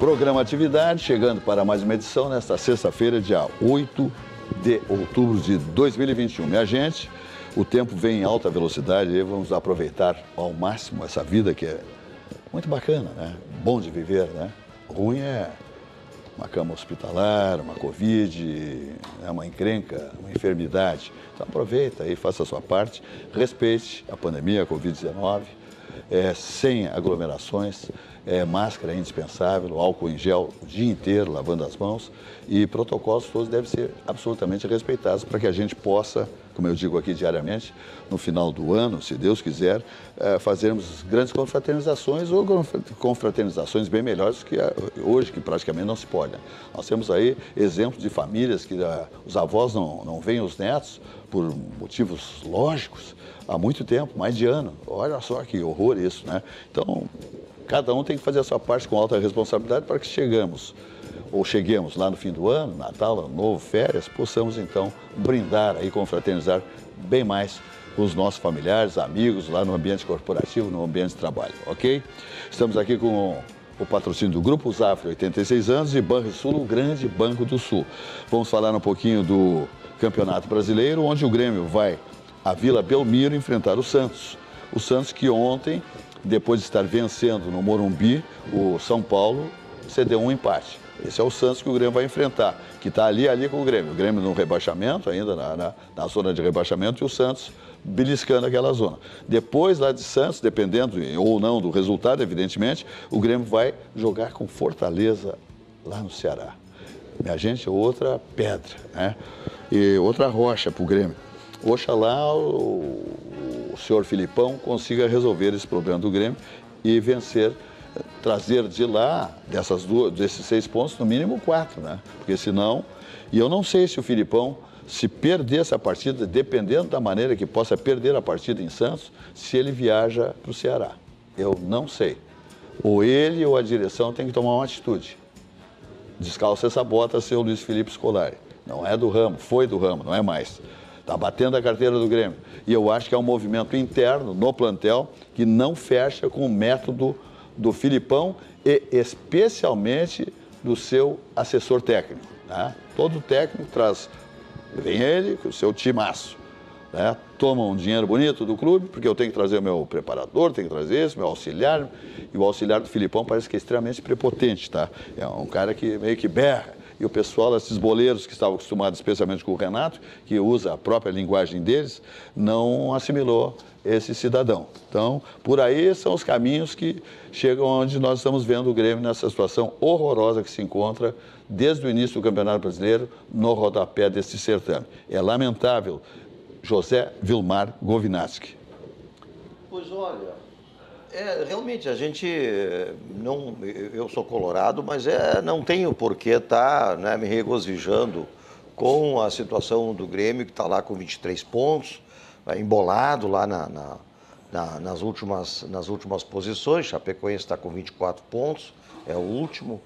Programa Atividade, chegando para mais uma edição nesta sexta-feira, dia 8 de outubro de 2021. Minha gente, o tempo vem em alta velocidade e vamos aproveitar ao máximo essa vida que é muito bacana, né? Bom de viver, né? Ruim é uma cama hospitalar, uma Covid, uma encrenca, uma enfermidade. Então aproveita aí, faça a sua parte, respeite a pandemia, a Covid-19, sem aglomerações, máscara é indispensável, álcool em gel o dia inteiro, lavando as mãos, e protocolos todos devem ser absolutamente respeitados para que a gente possa, como eu digo aqui diariamente, no final do ano, se Deus quiser, fazermos grandes confraternizações ou confraternizações bem melhores que hoje, que praticamente não se pode. Nós temos aí exemplos de famílias que os avós não veem os netos por motivos lógicos há muito tempo, mais de ano. Olha só que horror isso, né? Então, cada um tem que fazer a sua parte com alta responsabilidade para que cheguemos lá no fim do ano, Natal, Ano Novo, férias, possamos então brindar e confraternizar bem mais com os nossos familiares, amigos, lá no ambiente corporativo, no ambiente de trabalho, ok? Estamos aqui com o patrocínio do Grupo Zafra, 86 anos, e Banrisul, o grande Banco do Sul. Vamos falar um pouquinho do Campeonato Brasileiro, onde o Grêmio vai à Vila Belmiro enfrentar o Santos. O Santos que ontem, depois de estar vencendo no Morumbi, o São Paulo cedeu um empate. Esse é o Santos que o Grêmio vai enfrentar, que está ali com o Grêmio. O Grêmio no rebaixamento, ainda na zona de rebaixamento, e o Santos beliscando aquela zona. Depois, lá de Santos, dependendo ou não do resultado, evidentemente, o Grêmio vai jogar com Fortaleza lá no Ceará. Minha gente, outra pedra, né? E outra rocha para o Grêmio. Oxalá o senhor Filipão consiga resolver esse problema do Grêmio e vencer, trazer de lá, desses 6 pontos, no mínimo 4, né? Porque senão, e eu não sei se o Filipão, se perder essa partida, dependendo da maneira que possa perder a partida em Santos, se ele viaja para o Ceará. Eu não sei. Ou ele ou a direção tem que tomar uma atitude. Descalça essa bota, seu Luiz Felipe Scolari. Não é do ramo, foi do ramo, não é mais. Está batendo a carteira do Grêmio. E eu acho que é um movimento interno no plantel que não fecha com o método do Filipão e especialmente do seu assessor técnico, né? Todo técnico vem ele com o seu timaço, né? Toma um dinheiro bonito do clube, porque eu tenho que trazer o meu preparador, tenho que trazer esse, meu auxiliar, e o auxiliar do Filipão parece que é extremamente prepotente, tá? É um cara que meio que berra. E o pessoal, esses boleiros que estavam acostumados especialmente com o Renato, que usa a própria linguagem deles, não assimilou esse cidadão. Então, por aí são os caminhos que chegam onde nós estamos vendo o Grêmio nessa situação horrorosa que se encontra desde o início do Campeonato Brasileiro no rodapé desse certame. É lamentável. José Vilmar Govinatski. Pois olha, realmente a gente não, eu sou colorado, mas não tenho por que estar, né, me regozijando com a situação do Grêmio, que está lá com 23 pontos, embolado lá nas últimas posições. Chapecoense está com 24 pontos, é o último.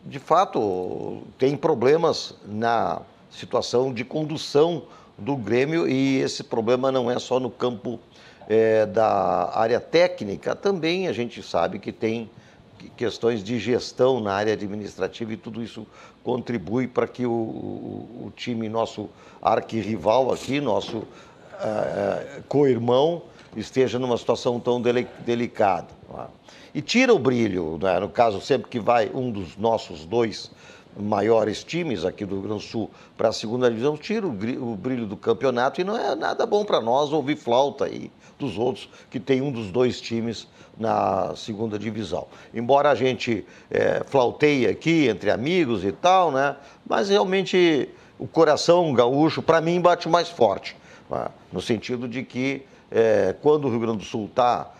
De fato, tem problemas na situação de condução do Grêmio, e esse problema não é só no campo da área técnica, também a gente sabe que tem questões de gestão na área administrativa, e tudo isso contribui para que o time, nosso arquirrival aqui, nosso co-irmão, esteja numa situação tão delicada. E tira o brilho, né? No caso, sempre que vai um dos nossos 2 maiores times aqui do Rio Grande do Sul para a segunda divisão, tira o brilho do campeonato, e não é nada bom para nós ouvir flauta aí dos outros que tem um dos 2 times na segunda divisão. Embora a gente flauteie aqui entre amigos e tal, né? Mas realmente o coração gaúcho, para mim, bate mais forte, né? No sentido de que quando o Rio Grande do Sul está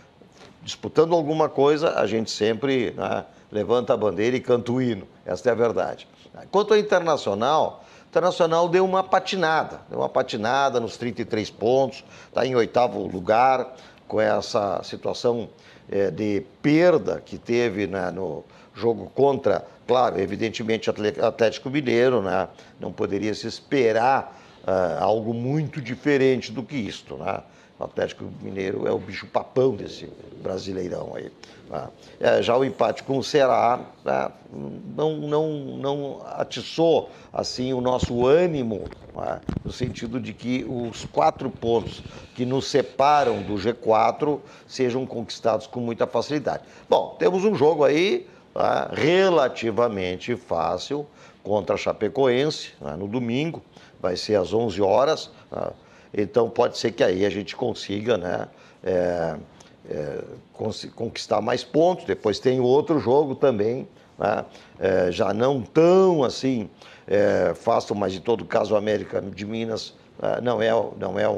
disputando alguma coisa, a gente sempre, né, levanta a bandeira e canta o hino. Essa é a verdade. Quanto ao Internacional, o Internacional deu uma patinada nos 33 pontos, está em 8º lugar, com essa situação de perda que teve, né, no jogo contra, claro, evidentemente, Atlético Mineiro, né? Não poderia se esperar algo muito diferente do que isto, né? O Atlético Mineiro é o bicho-papão desse Brasileirão aí. Tá? Já o empate com o Ceará, tá? não atiçou assim, o nosso ânimo, tá? No sentido de que os 4 pontos que nos separam do G4 sejam conquistados com muita facilidade. Bom, temos um jogo aí, tá? Relativamente fácil contra a Chapecoense, tá? No domingo, vai ser às 11 horas. Tá? Então pode ser que aí a gente consiga, né, conquistar mais pontos. Depois tem outro jogo também, né, já não tão assim fácil, mas em todo caso o América de Minas não é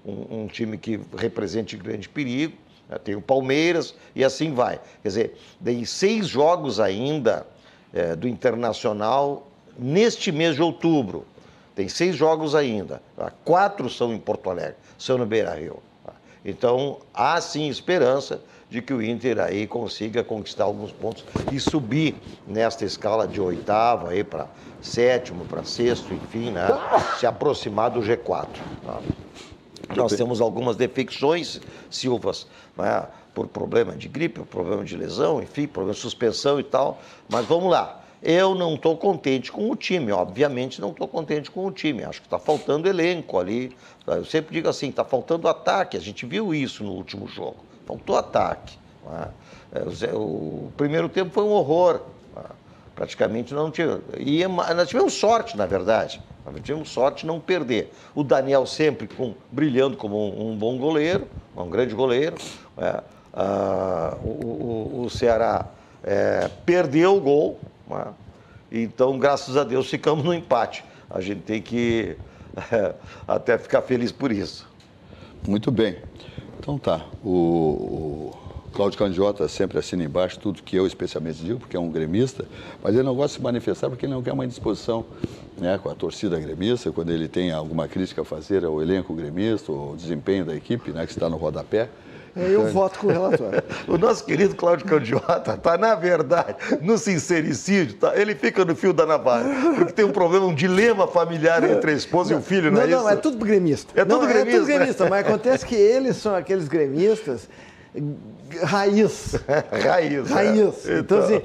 um time que represente grande perigo. Tem o Palmeiras e assim vai. Quer dizer, tem 6 jogos ainda do Internacional neste mês de outubro. Tem 6 jogos ainda. 4 são em Porto Alegre, são no Beira-Rio. Então, há sim esperança de que o Inter aí consiga conquistar alguns pontos e subir nesta escala de 8º aí para 7º, para 6º, enfim, né? Se aproximar do G4. Tá? Nós temos algumas defecções, Silvas, né? Por problema de gripe, por problema de lesão, enfim, problema de suspensão e tal. Mas vamos lá. Eu não estou contente com o time, obviamente não estou contente com o time. Acho que está faltando elenco ali. Eu sempre digo assim, está faltando ataque. A gente viu isso no último jogo. Faltou ataque. Né? O primeiro tempo foi um horror. Né? Praticamente não tinha. E nós tivemos sorte, na verdade. Nós tivemos sorte de não perder. O Daniel sempre brilhando como um bom goleiro, um grande goleiro. Né? O Ceará perdeu o gol. Então, graças a Deus, ficamos no empate. A gente tem que até ficar feliz por isso. Muito bem. Então tá. O Cláudio Candiota sempre assina embaixo tudo que eu especialmente digo, porque é um gremista, mas ele não gosta de se manifestar porque ele não quer uma indisposição, né, com a torcida gremista, quando ele tem alguma crítica a fazer ao elenco gremista, ao desempenho da equipe, né, que está no rodapé. Eu voto com o relatório. O nosso querido Cláudio Candiota está, na verdade, no sincericídio, tá? Ele fica no fio da navalha, porque tem um problema, um dilema familiar entre a esposa e o filho, não é isso? Não, é tudo gremista. É tudo gremista. É tudo gremista, mas acontece que eles são aqueles gremistas raiz. Raiz. Então, assim,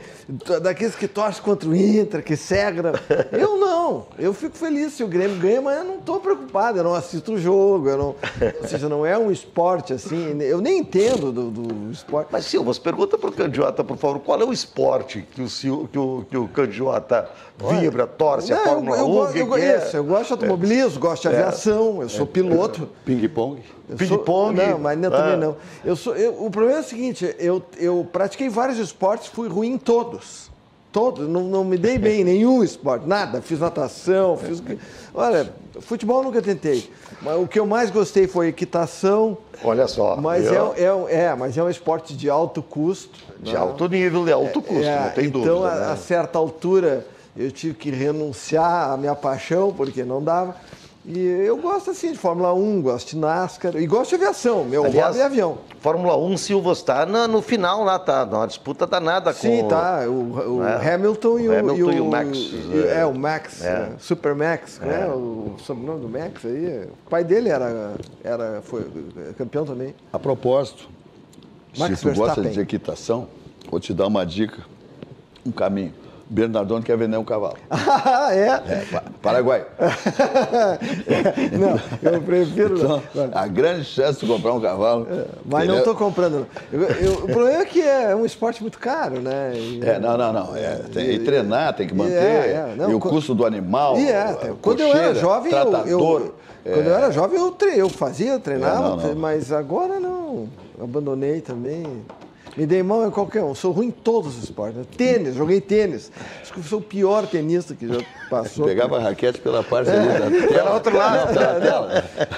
daqueles que torcem contra o Inter, que segram. Eu não. Eu fico feliz se o Grêmio ganha, mas eu não estou preocupado. Eu não assisto o jogo. Ou seja, não é um esporte assim. Eu nem entendo do esporte. Mas, Silvas, pergunta para o Candiota, por favor, qual é o esporte que o Candiota vibra, torce, a Fórmula 1? Eu gosto de automobilismo, gosto de aviação, eu sou piloto. Ping-pong? Ping-pong? Não, mas também não. O problema é o seguinte, eu pratiquei vários esportes, fui ruim em todos. Todos, não me dei bem em nenhum esporte, nada. Fiz natação, Olha, futebol nunca tentei. Mas o que eu mais gostei foi equitação. Olha só. Mas mas é um esporte de alto custo. De alto nível, de alto custo, não tem dúvida. Então, a certa altura, eu tive que renunciar à minha paixão, porque não dava. E eu gosto, assim, de Fórmula 1, gosto de NASCAR e gosto de aviação. Meu hobby é avião. Fórmula 1, Silva está no final lá, tá? Numa disputa danada com... Sim, tá. O Hamilton e o Max. O Max, Super Max, né? O sobrenome do Max aí. O pai dele foi campeão também. A propósito, Max se tu gosta de equitação, vou te dar uma dica, um caminho. Bernardone quer vender um cavalo. Paraguai. Não, eu prefiro... Então, a grande chance de comprar um cavalo... mas não estou comprando. O problema é que é um esporte muito caro, né? Não. Tem que treinar, tem que manter. E o custo do animal, quando eu era jovem, quando eu era jovem, eu treinava, mas agora não. Abandonei também. Me dei mão em qualquer um. Sou ruim em todos os esportes. Né? Tênis, joguei tênis. Acho que sou o pior tenista que já passou. Pegava a raquete pela parte ali da tela. Pelo outro lado.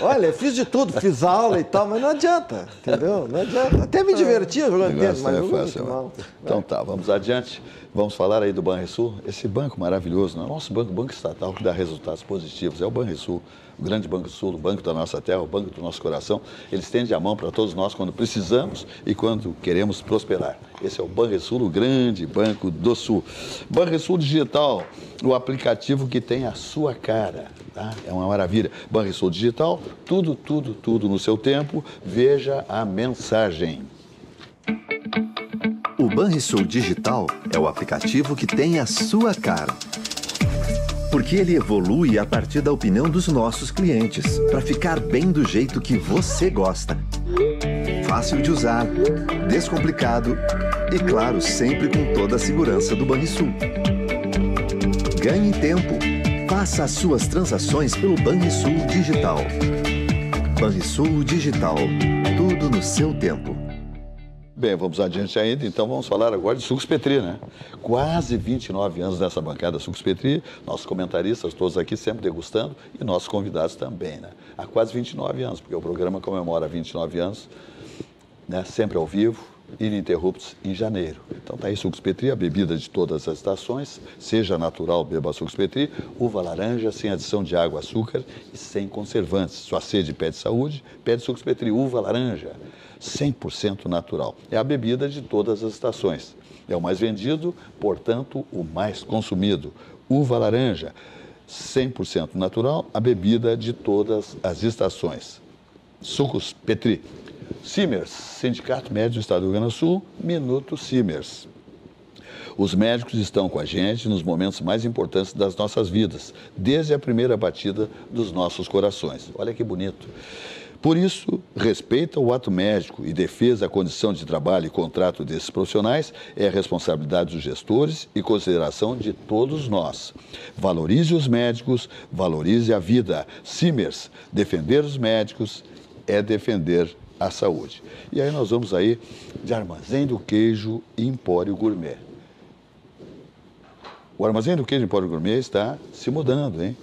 Olha, eu fiz de tudo, fiz aula e tal, mas não adianta, entendeu? Não adianta. Até me divertia jogando tênis, mas não muito mal. Então tá, vamos adiante. Vamos falar aí do Banrisul. Esse banco maravilhoso, não é o nosso banco estatal que dá resultados positivos. É o Banrisul, o grande Banco Sul, o banco da nossa terra, o banco do nosso coração. Ele estende a mão para todos nós quando precisamos e quando queremos prosperar. Esse é o Banrisul, o grande banco do Sul. Banrisul Digital, o aplicativo que tem a sua cara, tá? É uma maravilha. Banrisul Digital, tudo no seu tempo. Veja a mensagem. O Banrisul Digital é o aplicativo que tem a sua cara. Porque ele evolui a partir da opinião dos nossos clientes, para ficar bem do jeito que você gosta. Fácil de usar, descomplicado e, claro, sempre com toda a segurança do Banrisul. Ganhe tempo. Faça as suas transações pelo Banrisul Digital. Banrisul Digital. Tudo no seu tempo. Bem, vamos adiante ainda, então vamos falar agora de Sucos Petri, né? Quase 29 anos nessa bancada Sucos Petri, nossos comentaristas todos aqui sempre degustando e nossos convidados também, né? Há quase 29 anos, porque o programa comemora 29 anos, né? Sempre ao vivo, ininterruptos em janeiro. Então tá aí Sucos Petri, a bebida de todas as estações, seja natural, beba Sucos Petri, uva laranja, sem adição de água, açúcar e sem conservantes. Sua sede pede saúde, pede Sucos Petri, uva laranja. 100% natural. É a bebida de todas as estações. É o mais vendido, portanto, o mais consumido. Uva laranja, 100% natural, a bebida de todas as estações. Sucos Petri. Simers, Sindicato Médico do Estado do Rio Grande do Sul, Minuto Simers. Os médicos estão com a gente nos momentos mais importantes das nossas vidas, desde a primeira batida dos nossos corações. Olha que bonito. Por isso, respeito ao ato médico e defesa à condição de trabalho e contrato desses profissionais é a responsabilidade dos gestores e consideração de todos nós. Valorize os médicos, valorize a vida. Simers, defender os médicos é defender a saúde. E aí nós vamos aí de Armazém do Queijo Empório Gourmet. O Armazém do Queijo Empório Gourmet está se mudando, hein?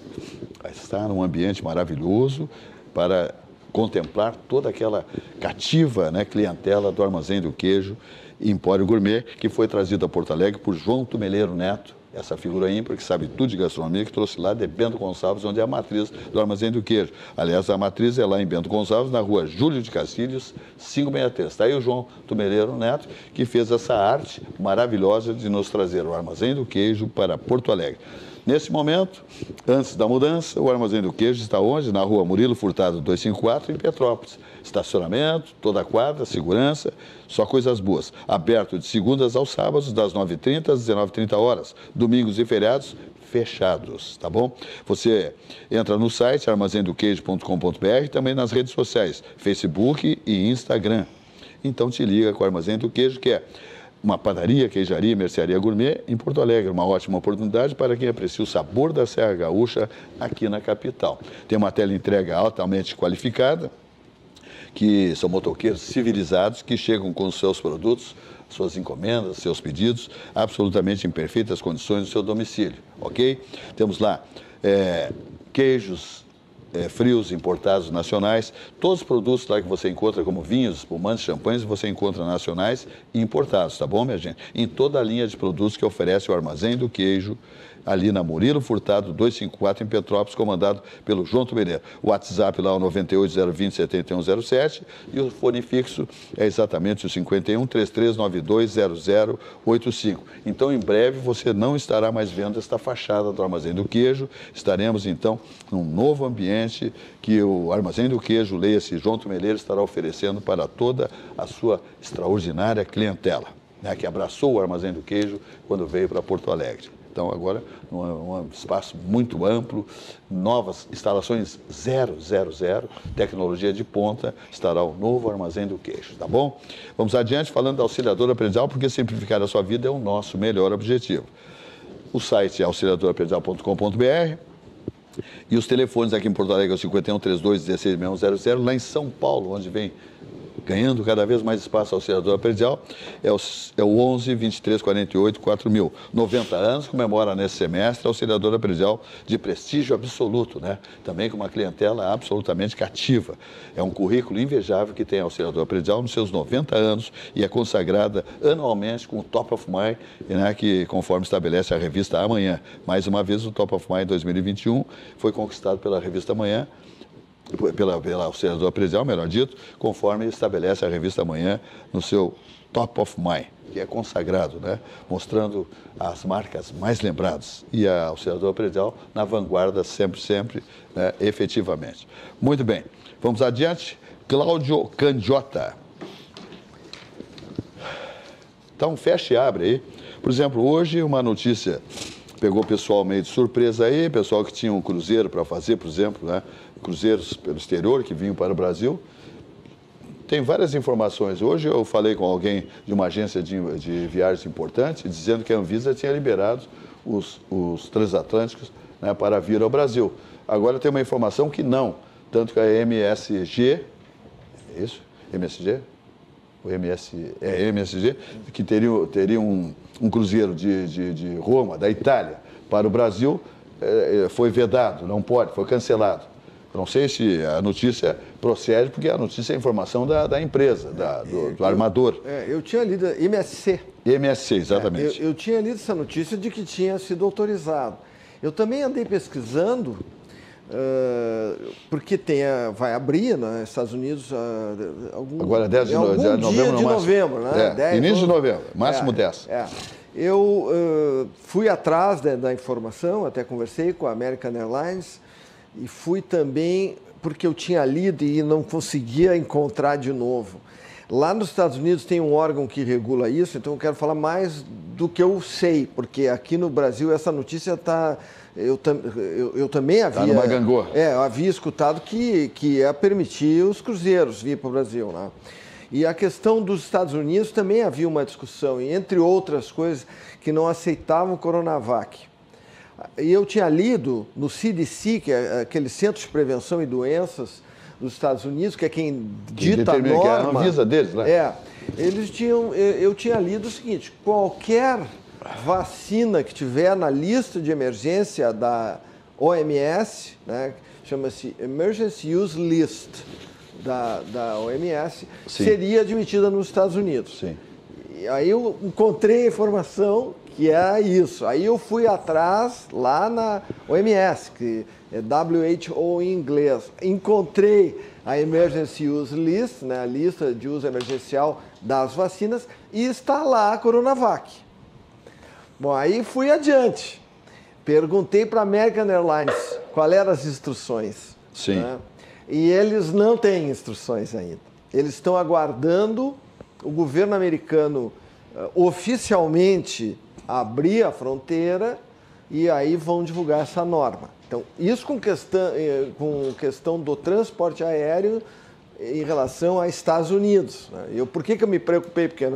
Está num ambiente maravilhoso para contemplar toda aquela cativa, né, clientela do Armazém do Queijo Empório Gourmet, que foi trazido a Porto Alegre por João Tumeleiro Neto, essa figura ímpar que sabe tudo de gastronomia, que trouxe lá de Bento Gonçalves, onde é a matriz do Armazém do Queijo. Aliás, a matriz é lá em Bento Gonçalves, na rua Júlio de Castilhos, 563. Está aí o João Tumeleiro Neto, que fez essa arte maravilhosa de nos trazer o Armazém do Queijo para Porto Alegre. Nesse momento, antes da mudança, o Armazém do Queijo está onde? Na rua Murilo Furtado 254, em Petrópolis. Estacionamento, toda a quadra, segurança, só coisas boas. Aberto de segundas aos sábados, das 9h30 às 19h30. Domingos e feriados, fechados, tá bom? Você entra no site armazendoqueijo.com.br, também nas redes sociais, Facebook e Instagram. Então te liga com o Armazém do Queijo, que é uma padaria, queijaria, mercearia gourmet em Porto Alegre. Uma ótima oportunidade para quem aprecia o sabor da Serra Gaúcha aqui na capital. Tem uma teleentrega altamente qualificada, que são motoqueiros civilizados que chegam com os seus produtos, suas encomendas, seus pedidos, absolutamente em perfeitas condições no seu domicílio, ok? Temos lá queijos frios, importados, nacionais, todos os produtos lá que você encontra, como vinhos, espumantes, champanhes, você encontra nacionais e importados, tá bom, minha gente? Em toda a linha de produtos que oferece o Armazém do Queijo, ali na Murilo Furtado 254, em Petrópolis, comandado pelo João Tumeleiro. O WhatsApp lá é o 980207107 e o fone fixo é exatamente o 51-3392-0085. Então, em breve, você não estará mais vendo esta fachada do Armazém do Queijo. Estaremos, então, num novo ambiente que o Armazém do Queijo, leia-se João Tumeleiro, estará oferecendo para toda a sua extraordinária clientela, né, que abraçou o Armazém do Queijo quando veio para Porto Alegre. Então, agora, um espaço muito amplo, novas instalações 000, tecnologia de ponta, estará o novo Armazém do Queijo, tá bom? Vamos adiante falando da Auxiliadora Predial, porque simplificar a sua vida é o nosso melhor objetivo. O site é auxiliadorapredial.com.br e os telefones aqui em Porto Alegre é o 51-32-16-6100, lá em São Paulo, onde vem ganhando cada vez mais espaço a Auxiliadora Predial, é o 11 23 48 4000. 90 anos, comemora nesse semestre a Auxiliadora Predial de prestígio absoluto, né? Também com uma clientela absolutamente cativa. É um currículo invejável que tem a Auxiliadora Predial nos seus 90 anos e é consagrada anualmente com o Top of Mind, né, que conforme estabelece a revista Amanhã. Mais uma vez, o Top of Mind 2021 foi conquistado pela revista Amanhã, pela senadora presidencial, melhor dito, conforme estabelece a revista Amanhã no seu Top of Mind, que é consagrado, né? Mostrando as marcas mais lembradas. E a senadora presidencial na vanguarda sempre, né? Efetivamente. Muito bem, vamos adiante. Cláudio Candiota. Então, fecha e abre aí. Por exemplo, hoje uma notícia pegou o pessoal meio de surpresa aí, pessoal que tinha um cruzeiro para fazer, por exemplo, né? Cruzeiros pelo exterior que vinham para o Brasil. Tem várias informações. Hoje eu falei com alguém de uma agência de viagens importante, dizendo que a Anvisa tinha liberado os transatlânticos, né, para vir ao Brasil. Agora tem uma informação que não, tanto que a MSG, é isso? MSG? O MSG, que teria um cruzeiro de Roma, da Itália, para o Brasil, foi vedado, não pode, foi cancelado. Não sei se a notícia procede, porque a notícia é a informação da empresa, do armador. Eu tinha lido MSC. MSC, exatamente. Eu tinha lido essa notícia de que tinha sido autorizado. Eu também andei pesquisando, porque vai abrir nos Estados Unidos agora 10 de novembro, né? 10, início de novembro, máximo 10. Eu fui atrás da informação, até conversei com a American Airlines, e fui também porque eu tinha lido e não conseguia encontrar de novo. Lá nos Estados Unidos tem um órgão que regula isso, então eu quero falar mais do que eu sei, porque aqui no Brasil essa notícia está... Eu também havia... Está numa gangorra. Eu havia escutado que ia permitir os cruzeiros vir para o Brasil, né? E a questão dos Estados Unidos também havia uma discussão, e entre outras coisas, que não aceitavam o Coronavac. E eu tinha lido no CDC, que é aquele Centro de Prevenção e Doenças dos Estados Unidos, que é quem dita a norma. Que é a Anvisa deles, né? Eu tinha lido o seguinte: qualquer vacina que tiver na lista de emergência da OMS, né, chama-se Emergency Use List da OMS, sim, seria admitida nos Estados Unidos. Sim. E aí eu encontrei a informação que é isso. Aí eu fui atrás lá na OMS, que é WHO em inglês. Encontrei a Emergency Use List, né, a lista de uso emergencial das vacinas, e está lá a Coronavac. Bom, aí fui adiante. Perguntei para a American Airlines quais eram as instruções. Sim. Né? E eles não têm instruções ainda. Eles estão aguardando o governo americano oficialmente abrir a fronteira e aí vão divulgar essa norma. Então, isso com questão do transporte aéreo em relação a Estados Unidos. Né? Por que eu me preocupei? Porque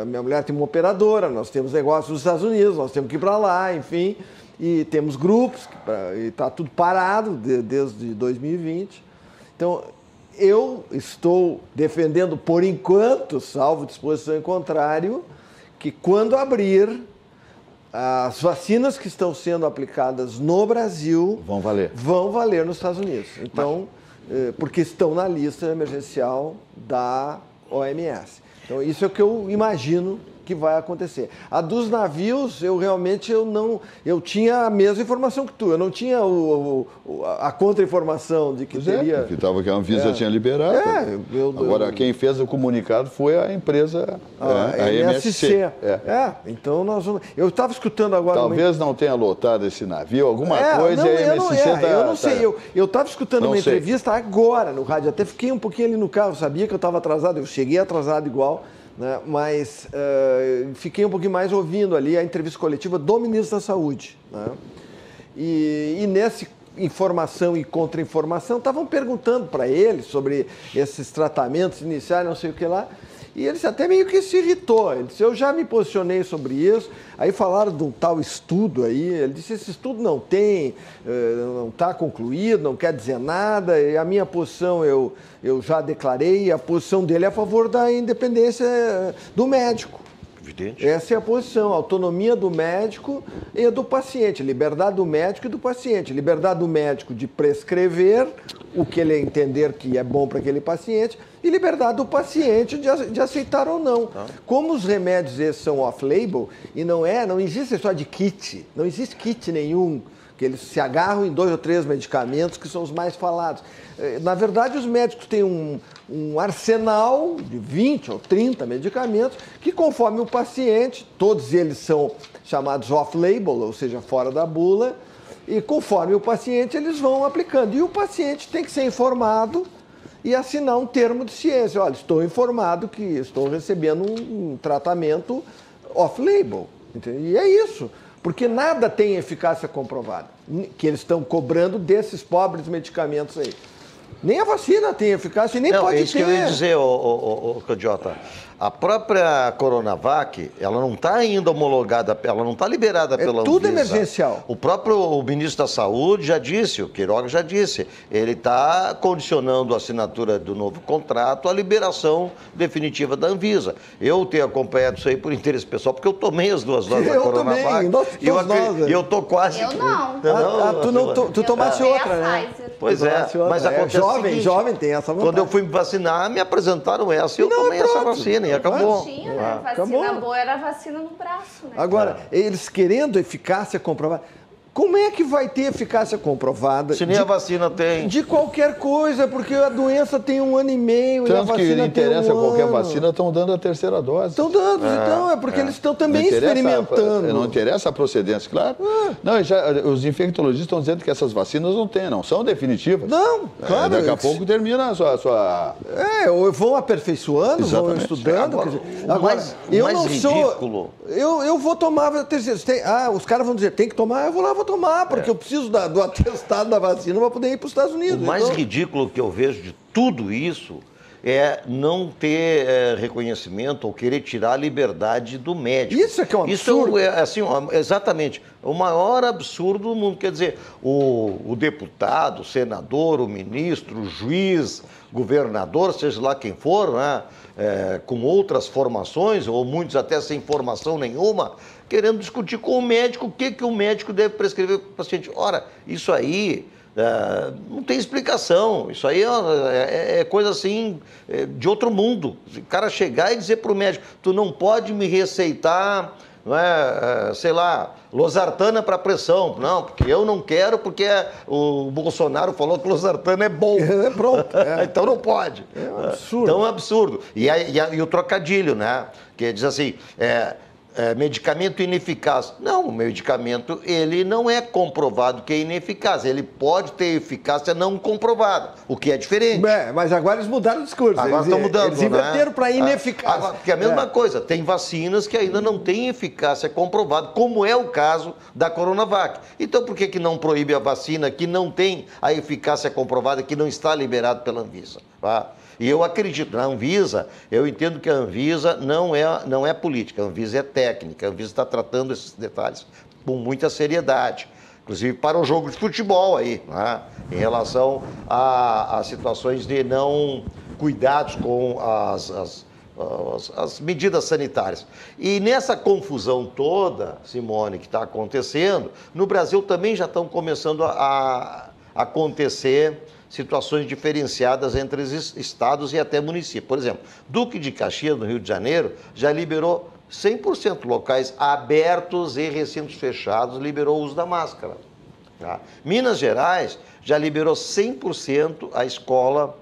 minha mulher tem uma operadora, nós temos negócios nos Estados Unidos, nós temos que ir para lá, enfim, e temos grupos, e está tudo parado desde 2020. Então, eu estou defendendo, por enquanto, salvo disposição em contrário, que quando abrir, as vacinas que estão sendo aplicadas no Brasil vão valer nos Estados Unidos. Então, porque estão na lista emergencial da OMS. Então, isso é o que eu imagino que vai acontecer. A dos navios, eu tinha a mesma informação que tu. Eu não tinha a contra-informação de que teria... Que a Anvisa tinha liberado. Agora, quem fez o comunicado foi a empresa, a MSC. Então nós vamos... Eu estava escutando agora... Talvez não tenha lotado esse navio, alguma coisa, e a MSC eu não sei. Eu estava escutando uma entrevista agora no rádio, até fiquei um pouquinho ali no carro, sabia que eu estava atrasado, eu cheguei atrasado igual, né? Mas fiquei um pouquinho mais ouvindo ali a entrevista coletiva do ministro da Saúde. Né? E nessa informação e contra-informação, estavam perguntando para ele sobre esses tratamentos iniciais, não sei o que lá, e ele até meio que se irritou. Ele disse: eu já me posicionei sobre isso. Aí falaram de um tal estudo aí, ele disse: esse estudo não está concluído, não quer dizer nada, e a minha posição eu já declarei, e a posição dele é a favor da independência do médico. Evidente. Essa é a posição, a autonomia do médico e do paciente, liberdade do médico e do paciente, liberdade do médico de prescrever o que ele entender que é bom para aquele paciente e liberdade do paciente de aceitar ou não. Como os remédios esses são off-label, e não existe só de kit, não existe kit nenhum, que eles se agarram em 2 ou 3 medicamentos que são os mais falados. Na verdade, os médicos têm um arsenal de 20 ou 30 medicamentos que, conforme o paciente, todos eles são chamados off-label, ou seja, fora da bula, e conforme o paciente, eles vão aplicando. E o paciente tem que ser informado e assinar um termo de ciência. Olha, estou informado que estou recebendo um tratamento off-label. E é isso, porque nada tem eficácia comprovada, que eles estão cobrando desses pobres medicamentos aí. Nem a vacina tem eficácia e nem pode ter. É isso que eu ia dizer, Codiota. A própria Coronavac, ela não está ainda homologada, ela não está liberada pela Anvisa. É tudo emergencial. O próprio ministro da Saúde já disse, o Queiroga já disse, ele está condicionando a assinatura do novo contrato à liberação definitiva da Anvisa. Eu tenho acompanhado isso aí por interesse pessoal, porque eu tomei as 2 doses da Coronavac. E eu estou quase... Eu não. Tu tomaste outra, né? Pois é, mas acontece o seguinte, jovem tem essa vontade. Quando eu fui me vacinar, me apresentaram essa e eu tomei essa vacina e acabou. Não tinha, né? Vacina boa era a vacina no braço, né? Agora, eles querendo eficácia comprovada, como é que vai ter eficácia comprovada? Se nem a vacina tem. De qualquer coisa, porque a doença tem 1 ano e meio e a Tanto que vacina tem interessa 1 qualquer ano. vacina, estão dando a 3ª dose. Estão dando, então, é porque eles estão também experimentando. Não interessa a procedência, claro. Não, os infectologistas estão dizendo que essas vacinas não são definitivas. Não, claro. Daqui a pouco termina a sua... ou vão aperfeiçoando, Exatamente. vão estudando. Agora, eu mais não ridículo. Eu vou tomar a terceira. Os caras vão dizer, tem que tomar, eu vou lá, vou tomar, porque eu preciso do atestado da vacina para poder ir para os Estados Unidos. O mais ridículo que eu vejo de tudo isso é não ter reconhecimento ou querer tirar a liberdade do médico. Isso é que é um absurdo. Isso é, assim, exatamente, o maior absurdo do mundo. Quer dizer, o deputado, o senador, o ministro, o juiz, governador, seja lá quem for, né, com outras formações, ou muitos até sem formação nenhuma, querendo discutir com o médico o que o médico deve prescrever para o paciente. Ora, isso aí não tem explicação. Isso aí é coisa assim de outro mundo. O cara chegar e dizer para o médico, tu não pode me receitar, não é, sei lá, losartana para pressão. Não, porque eu não quero, porque o Bolsonaro falou que losartana é bom. Pronto. Então não pode. É um absurdo. Então é um absurdo. E o trocadilho, né? Que diz assim, medicamento ineficaz. Não, o medicamento, ele não é comprovado que é ineficaz. Ele pode ter eficácia não comprovada, o que é diferente. Mas agora eles mudaram o discurso. Agora estão mudando, eles inverteram para ineficácia. Agora, porque é a mesma coisa, tem vacinas que ainda não têm eficácia comprovada, como é o caso da Coronavac. Então, por que não proíbe a vacina que não tem a eficácia comprovada, que não está liberado pela Anvisa? Tá? E eu acredito, na Anvisa, eu entendo que a Anvisa não é política, a Anvisa é técnica, a Anvisa está tratando esses detalhes com muita seriedade, inclusive para o jogo de futebol aí, né? Em relação a situações de não cuidados com as medidas sanitárias. E nessa confusão toda, Simone, que está acontecendo, no Brasil também já estão começando a acontecer situações diferenciadas entre os estados e até municípios. Por exemplo, Duque de Caxias, no Rio de Janeiro, já liberou 100% locais abertos e recintos fechados, liberou o uso da máscara. Tá? Minas Gerais já liberou 100% a escola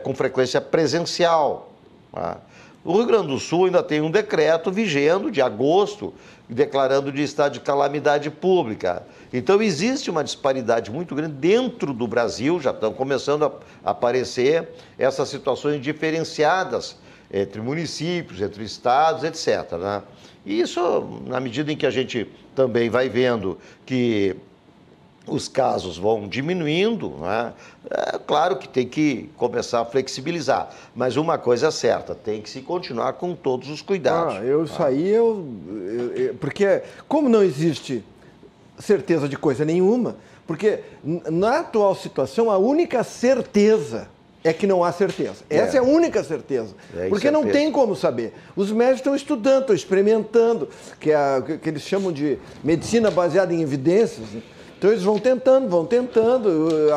com frequência presencial. Tá? O Rio Grande do Sul ainda tem um decreto vigendo de agosto, declarando de estado de calamidade pública. Então, existe uma disparidade muito grande dentro do Brasil, já estão começando a aparecer essas situações diferenciadas entre municípios, entre estados, etc. Né? E isso, na medida em que a gente também vai vendo que os casos vão diminuindo, né? É claro que tem que começar a flexibilizar, mas uma coisa é certa, tem que se continuar com todos os cuidados. Isso aí, porque como não existe certeza de coisa nenhuma, porque na atual situação a única certeza é que não há certeza. Essa é a única certeza. Porque não tem como saber. Os médicos estão estudando, estão experimentando, que eles chamam de medicina baseada em evidências. Então eles vão tentando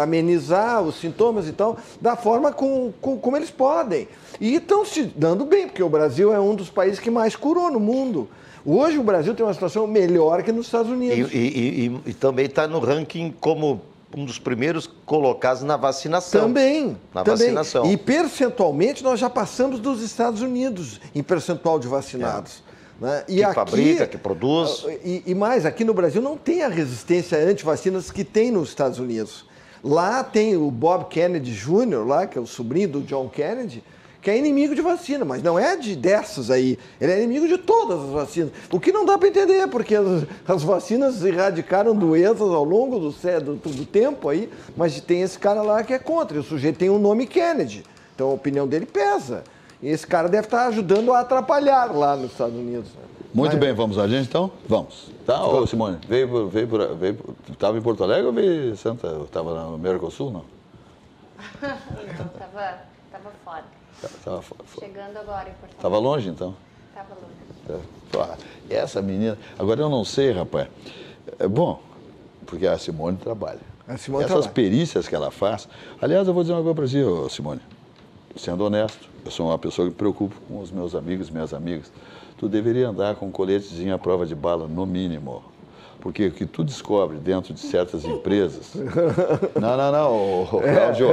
amenizar os sintomas e tal, da forma como eles podem. E estão se dando bem, porque o Brasil é um dos países que mais curou no mundo. Hoje o Brasil tem uma situação melhor que nos Estados Unidos. E também está no ranking como um dos primeiros colocados na vacinação. Também. Vacinação. E percentualmente nós já passamos dos Estados Unidos em percentual de vacinados. Né? Que fabrica, que produz. E mais, aqui no Brasil não tem a resistência anti-vacinas que tem nos Estados Unidos. Lá tem o Bob Kennedy Jr., lá, que é o sobrinho do John Kennedy, que é inimigo de vacina, mas não é dessas aí. Ele é inimigo de todas as vacinas. O que não dá para entender, porque as vacinas erradicaram doenças ao longo do tempo aí, mas tem esse cara lá que é contra. E o sujeito tem o nome Kennedy, então a opinião dele pesa. E esse cara deve estar ajudando a atrapalhar lá nos Estados Unidos. Muito bem, vamos adiante então? Vamos. Tá, ô Simone, estava em Porto Alegre ou veio estava no Mercosul, não? Estava fora. Chegando agora em Porto Alegre. Estava longe, então? Estava longe. Essa menina... Agora, eu não sei, rapaz. É bom, porque a Simone trabalha. Essas perícias que ela faz... Aliás, eu vou dizer uma coisa para você, Simone. Sendo honesto, eu sou uma pessoa que me preocupo com os meus amigos e minhas amigas. Tu deveria andar com um coletezinho à prova de bala, no mínimo. Porque o que tu descobre dentro de certas empresas... Não, Cláudio.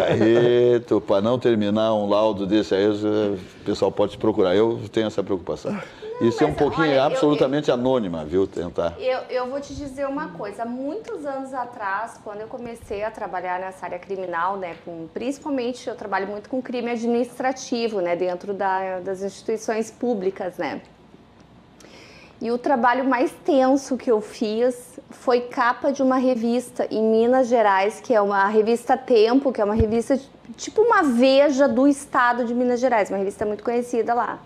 Aí, para não terminar um laudo desse aí, o pessoal pode te procurar. Eu tenho essa preocupação. Isso é um pouquinho absolutamente anônima, viu? Tentar. Eu vou te dizer uma coisa. Há muitos anos atrás, quando eu comecei a trabalhar nessa área criminal, né, principalmente eu trabalho muito com crime administrativo, né, dentro das instituições públicas, né? E o trabalho mais tenso que eu fiz foi capa de uma revista em Minas Gerais, que é uma revista Tempo, que é uma revista tipo uma Veja do estado de Minas Gerais, uma revista muito conhecida lá.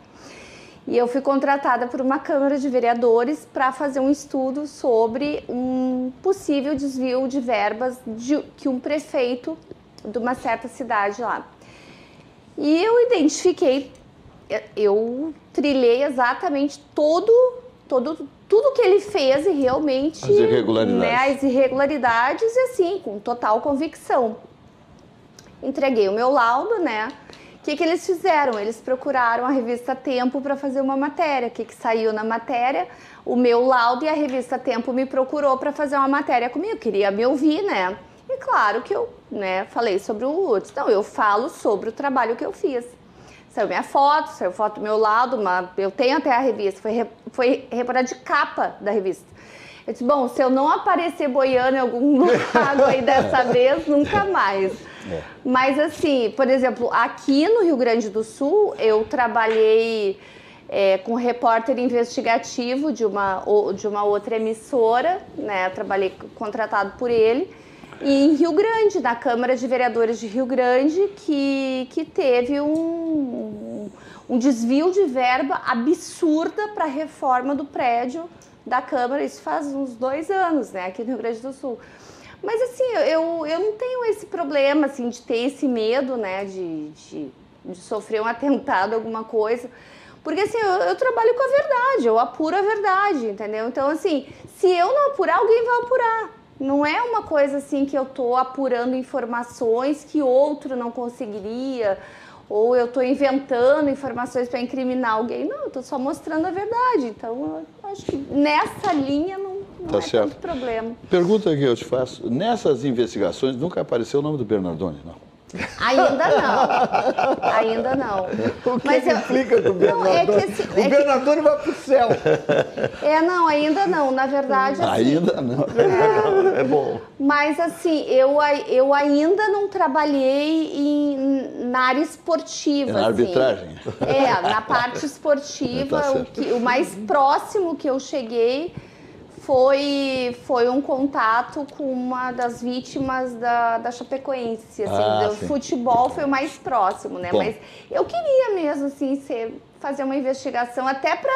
E eu fui contratada por uma Câmara de Vereadores para fazer um estudo sobre um possível desvio de verbas que um prefeito de uma certa cidade lá. E eu identifiquei, eu trilhei exatamente tudo que ele fez e realmente... As irregularidades. Né, as irregularidades e assim, com total convicção. Entreguei o meu laudo, né? O que eles fizeram? Eles procuraram a revista Tempo para fazer uma matéria. O que saiu na matéria? O meu laudo, e a revista Tempo me procurou para fazer uma matéria comigo. Queria me ouvir, né? E claro que eu, né, falei sobre o UTS. Então, eu falo sobre o trabalho que eu fiz. Saiu minha foto, saiu foto do meu laudo, eu tenho até a revista, foi reportagem de capa da revista. Eu disse, bom, se eu não aparecer boiando em algum lago aí dessa vez, nunca mais. Mas assim, por exemplo, aqui no Rio Grande do Sul, eu trabalhei com repórter investigativo de uma outra emissora, né? Eu trabalhei contratado por ele. E em Rio Grande, na Câmara de Vereadores de Rio Grande, que teve um desvio de verba absurda para a reforma do prédio da Câmara. Isso faz uns 2 anos, né, aqui no Rio Grande do Sul. Mas assim, eu não tenho esse problema assim, de ter esse medo, né, de sofrer um atentado, alguma coisa. Porque assim, eu trabalho com a verdade, eu apuro a verdade, entendeu? Então assim, se eu não apurar, alguém vai apurar. Não é uma coisa assim que eu estou apurando informações que outro não conseguiria, ou eu estou inventando informações para incriminar alguém. Não, eu estou só mostrando a verdade. Então, eu acho que nessa linha não é tanto problema. Pergunta que eu te faço. Nessas investigações nunca apareceu o nome do Bernardoni, não? Ainda não. O que implica do Bernardoni? O Bernardoni vai pro céu. Não, ainda não. Na verdade, assim, ainda não. É bom. Mas assim, eu ainda não trabalhei na área esportiva. Na arbitragem? Na parte esportiva. O mais próximo que eu cheguei foi um contato com uma das vítimas da Chapecoense, assim, do futebol foi o mais próximo, né? Bom. Mas eu queria mesmo, assim, fazer uma investigação até para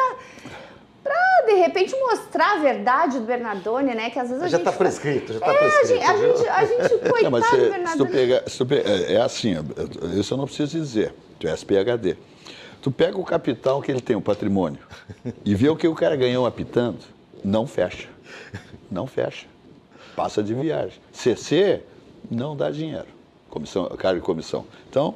de repente mostrar a verdade do Bernardoni, né? Que às vezes já está prescrito, já está prescrito. A gente coitado do Bernardoni. É assim, isso eu não preciso dizer, tu és PhD. Tu pega o capital que ele tem, o patrimônio, e vê o que o cara ganhou apitando, não fecha. Não fecha. passa de viagem. CC não dá dinheiro, cargo de comissão. Então,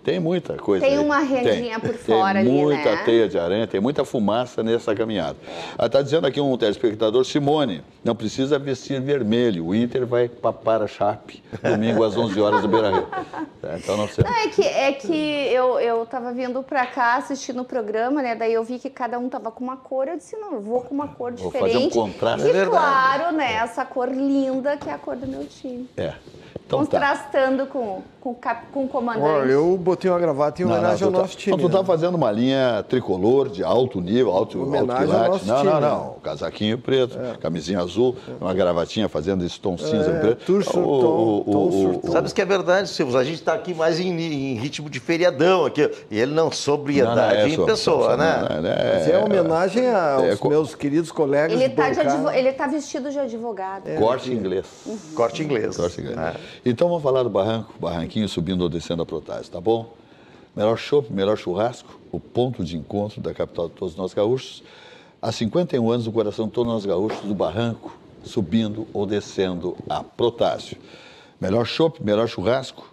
tem muita coisa. Tem aí. uma rendinha por fora ali, né? Tem muita teia de aranha, tem muita fumaça nessa caminhada. Está dizendo aqui um telespectador, Simone, não precisa vestir vermelho, o Inter vai papar a Chape domingo às 11 horas do Beira-Rio. Então não sei. Não, é que eu tava vindo pra cá assistindo o programa, né? Daí eu vi que cada um tava com uma cor, eu disse, não, eu vou com uma cor diferente. Vou fazer um contraste. E claro, né, essa cor linda que é a cor do meu time. Então, contrastando com o comandante. Olha, eu botei uma gravata em homenagem ao nosso time. Tu tá fazendo uma linha tricolor de alto nível, alto quilate. Não. Casaquinho preto, camisinha azul, uma gravatinha fazendo esse tom cinza preto. Sabe que é verdade, Silvio? A gente está aqui mais em ritmo de feriadão aqui. E ele não, sobriedade em pessoa, né? Mas é homenagem aos meus queridos colegas. Ele tá vestido de advogado. Corte inglês. Corte inglês. Então vamos falar do barranquinho subindo ou descendo a Protásio, tá bom? Melhor chopp, melhor churrasco, o ponto de encontro da capital de todos nós gaúchos. Há 51 anos, o coração de todos nós gaúchos do barranco, subindo ou descendo a Protásio. Melhor chopp, melhor churrasco,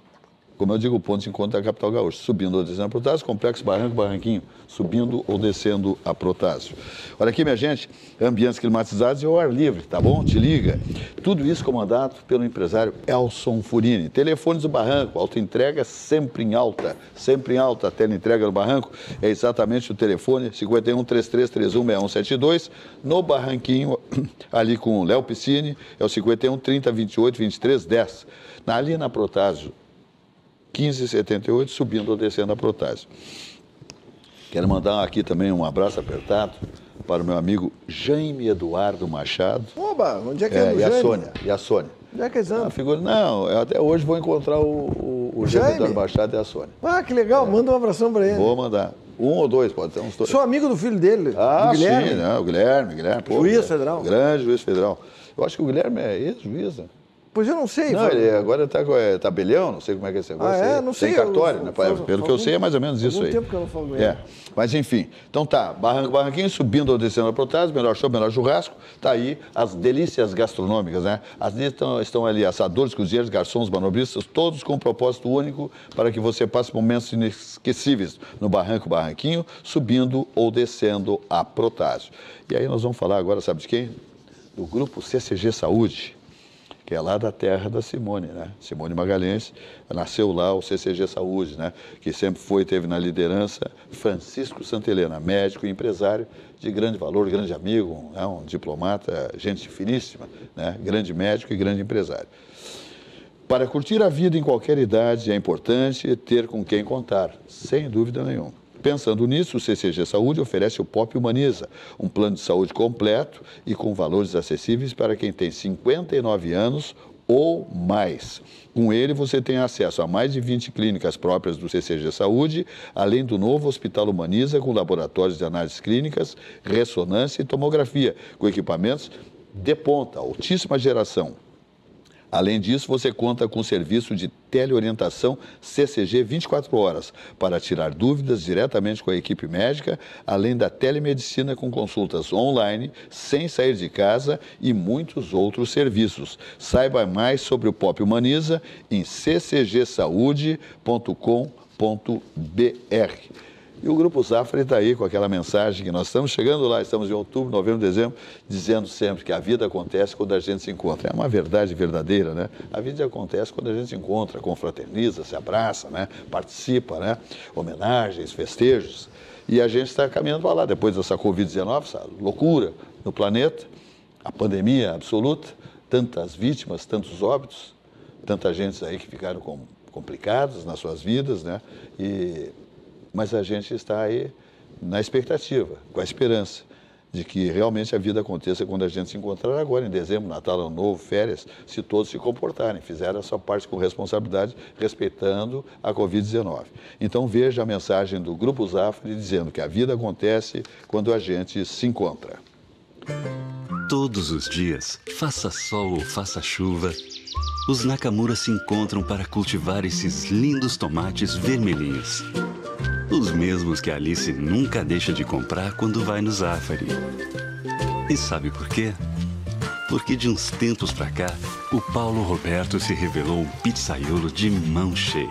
como eu digo, o ponto de encontro da capital gaúcha. Subindo ou descendo a Protásio, complexo barranquinho, subindo ou descendo a Protásio. Olha aqui, minha gente, ambientes climatizados e ao ar livre, tá bom? Te liga. Tudo isso comandado pelo empresário Elson Furini. Telefones do Barranco, autoentrega sempre em alta. Sempre em alta, a teleentrega no Barranco é exatamente o telefone 51-3331-6172. No Barranquinho, ali com o Léo Piscine, é o 51-3028-2310. Ali na Protásio, 1578, subindo ou descendo a Protásio. Quero mandar aqui também um abraço apertado para o meu amigo Jaime Eduardo Machado. Oba, onde é que é o Jaime? E a Sônia. Onde é que eles andam? Não, eu até hoje vou encontrar o Jaime Eduardo Machado e a Sônia. Ah, que legal, manda um abração para ele. Vou mandar. Um ou dois, pode ter uns dois. Sou amigo do filho dele, do Guilherme. Sim, o Guilherme. Pô, juiz federal. Grande juiz federal. Eu acho que o Guilherme é ex-juiz, né? Pois eu não sei. Não, ele agora está tabelião, não sei como é que é esse negócio. Não sei. Tem cartório, né? Pelo que eu sei, é mais ou menos isso aí. Tempo que eu não falo com ele. Mas enfim, então tá, barranquinho subindo ou descendo a Protásio, melhor show, melhor churrasco, tá aí as delícias gastronômicas, né? Estão ali assadores, cozinheiros, garçons, manobristas, todos com um propósito único para que você passe momentos inesquecíveis no barranquinho, subindo ou descendo a Protásio. E aí nós vamos falar agora, sabe de quem? Do grupo CCG Saúde, que é lá da terra da Simone, né? Simone Magalhães, nasceu lá o CCG Saúde, né? Que sempre teve na liderança Francisco Santelena, médico e empresário de grande valor, grande amigo, né? Um diplomata, gente finíssima, né? Grande médico e grande empresário. Para curtir a vida em qualquer idade, é importante ter com quem contar, sem dúvida nenhuma. Pensando nisso, o CCG Saúde oferece o POP Humaniza, um plano de saúde completo e com valores acessíveis para quem tem 59 anos ou mais. Com ele, você tem acesso a mais de 20 clínicas próprias do CCG Saúde, além do novo Hospital Humaniza, com laboratórios de análises clínicas, ressonância e tomografia, com equipamentos de ponta, altíssima geração. Além disso, você conta com o serviço de teleorientação CCG 24 horas para tirar dúvidas diretamente com a equipe médica, além da telemedicina com consultas online, sem sair de casa e muitos outros serviços. Saiba mais sobre o POP Humaniza em ccgsaúde.com.br. E o Grupo Zafra está aí com aquela mensagem que nós estamos chegando lá, estamos em outubro, novembro, dezembro, dizendo sempre que a vida acontece quando a gente se encontra. É uma verdade verdadeira, né? A vida acontece quando a gente se encontra, confraterniza, se abraça, né? Participa, né? Homenagens, festejos. E a gente está caminhando para lá, depois dessa Covid-19, essa loucura no planeta, a pandemia absoluta, tantas vítimas, tantos óbitos, tanta gente aí que ficaram complicados nas suas vidas, né? Mas a gente está aí na expectativa, com a esperança de que realmente a vida aconteça quando a gente se encontrar agora, em dezembro, Natal, Ano Novo, férias, se todos se comportarem, fizeram a sua parte com responsabilidade, respeitando a Covid-19. Então veja a mensagem do Grupo Zafra dizendo que a vida acontece quando a gente se encontra. Todos os dias, faça sol ou faça chuva, os Nakamura se encontram para cultivar esses lindos tomates vermelhinhos. Os mesmos que a Alice nunca deixa de comprar quando vai no Zafari. E sabe por quê? Porque de uns tempos pra cá, o Paulo Roberto se revelou um pizzaiolo de mão cheia.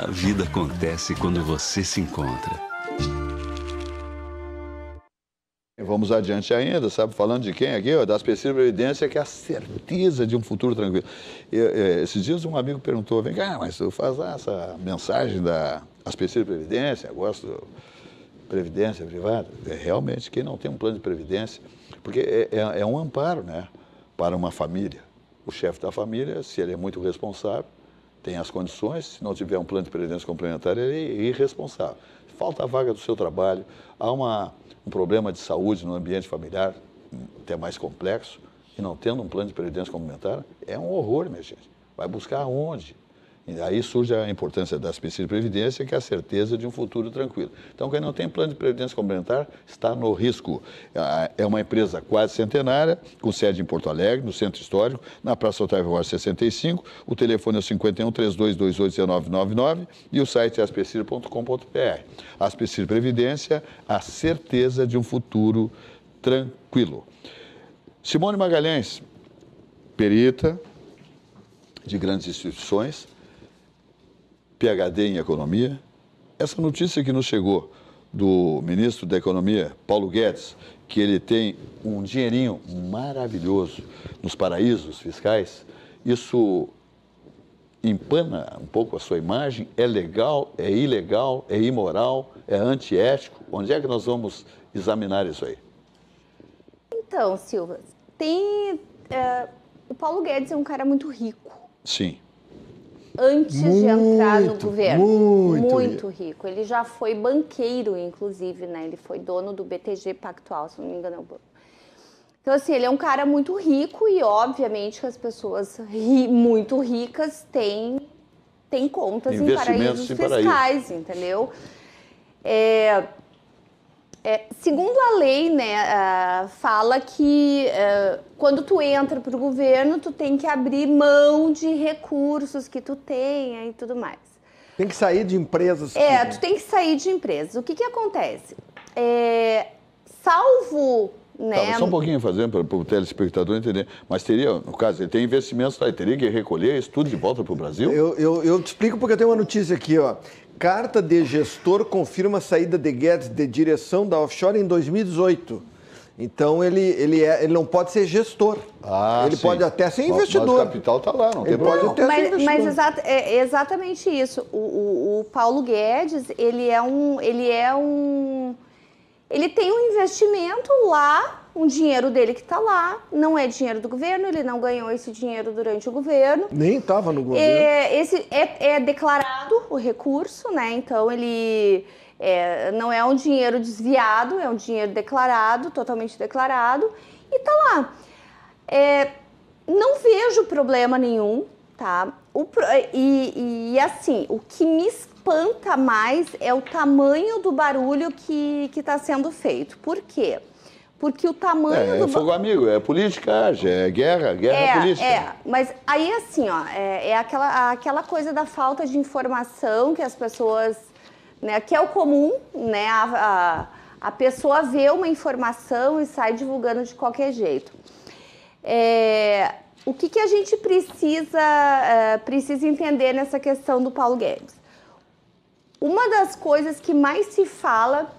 A vida acontece quando você se encontra. Vamos adiante ainda, sabe? Falando de quem aqui? Ó, da Aspecir Previdência, que é a certeza de um futuro tranquilo. Esses dias um amigo perguntou, vem cá, mas tu faz lá essa mensagem da Aspecir Previdência, gosto de previdência privada. Realmente, quem não tem um plano de previdência, porque é um amparo, né, para uma família. O chefe da família, se ele é muito responsável, tem as condições, se não tiver um plano de previdência complementar, ele é irresponsável. Falta a vaga do seu trabalho, há um problema de saúde no ambiente familiar, até mais complexo, e não tendo um plano de previdência complementar, é um horror, minha gente. Vai buscar aonde? E aí surge a importância da Aspecir Previdência, que é a certeza de um futuro tranquilo. Então, quem não tem plano de previdência complementar está no risco. É uma empresa quase centenária, com sede em Porto Alegre, no Centro Histórico, na Praça Otávio Rocha 65. O telefone é o 51-3228-1999 e o site é aspecir.com.br. Aspecir Previdência, a certeza de um futuro tranquilo. Simone Magalhães, perita de grandes instituições, PhD em Economia. Essa notícia que nos chegou do ministro da Economia, Paulo Guedes, que ele tem um dinheirinho maravilhoso nos paraísos fiscais, isso empana um pouco a sua imagem? É legal? É ilegal? É imoral? É antiético? Onde é que nós vamos examinar isso aí? Então, Silva, o Paulo Guedes é um cara muito rico. Sim. Antes de entrar no governo. Muito rico. Ele já foi banqueiro, inclusive, né? Ele foi dono do BTG Pactual, se não me engano. Então, assim, ele é um cara muito rico e, obviamente, que as pessoas muito ricas têm contas em paraísos fiscais, entendeu? Segundo a lei, né, fala que quando tu entra para o governo, tu tem que abrir mão de recursos que tu tenha e tudo mais. Tem que sair de empresas. Tu tem que sair de empresas. O que acontece? Salvo... Né? Só um pouquinho fazendo para o telespectador entender. Mas teria, no caso, ele tem investimentos lá, ele teria que recolher isso tudo de volta para o Brasil? Eu te explico porque eu tenho uma notícia aqui, ó. Carta de gestor confirma a saída de Guedes de direção da offshore em 2018. Então, ele não pode ser gestor. Ele sim. Pode até ser investidor. Mas o capital está lá, não tem problema. Pode até ser investidor. Mas é exatamente isso. O Paulo Guedes, ele tem um investimento lá, um dinheiro dele que está lá, não é dinheiro do governo, ele não ganhou esse dinheiro durante o governo. Nem estava no governo. É declarado o recurso, né? Então ele não é um dinheiro desviado, é um dinheiro declarado, totalmente declarado, e está lá. Não vejo problema nenhum, tá? E assim, o que me espanta mais é o tamanho do barulho que está sendo feito. Por quê? Porque o tamanho do... É fogo amigo, é politicagem, é guerra política. Mas aí assim, ó, aquela coisa da falta de informação que as pessoas... Né, que é o comum, né? A pessoa vê uma informação e sai divulgando de qualquer jeito. O que a gente precisa entender nessa questão do Paulo Guedes? Uma das coisas que mais se fala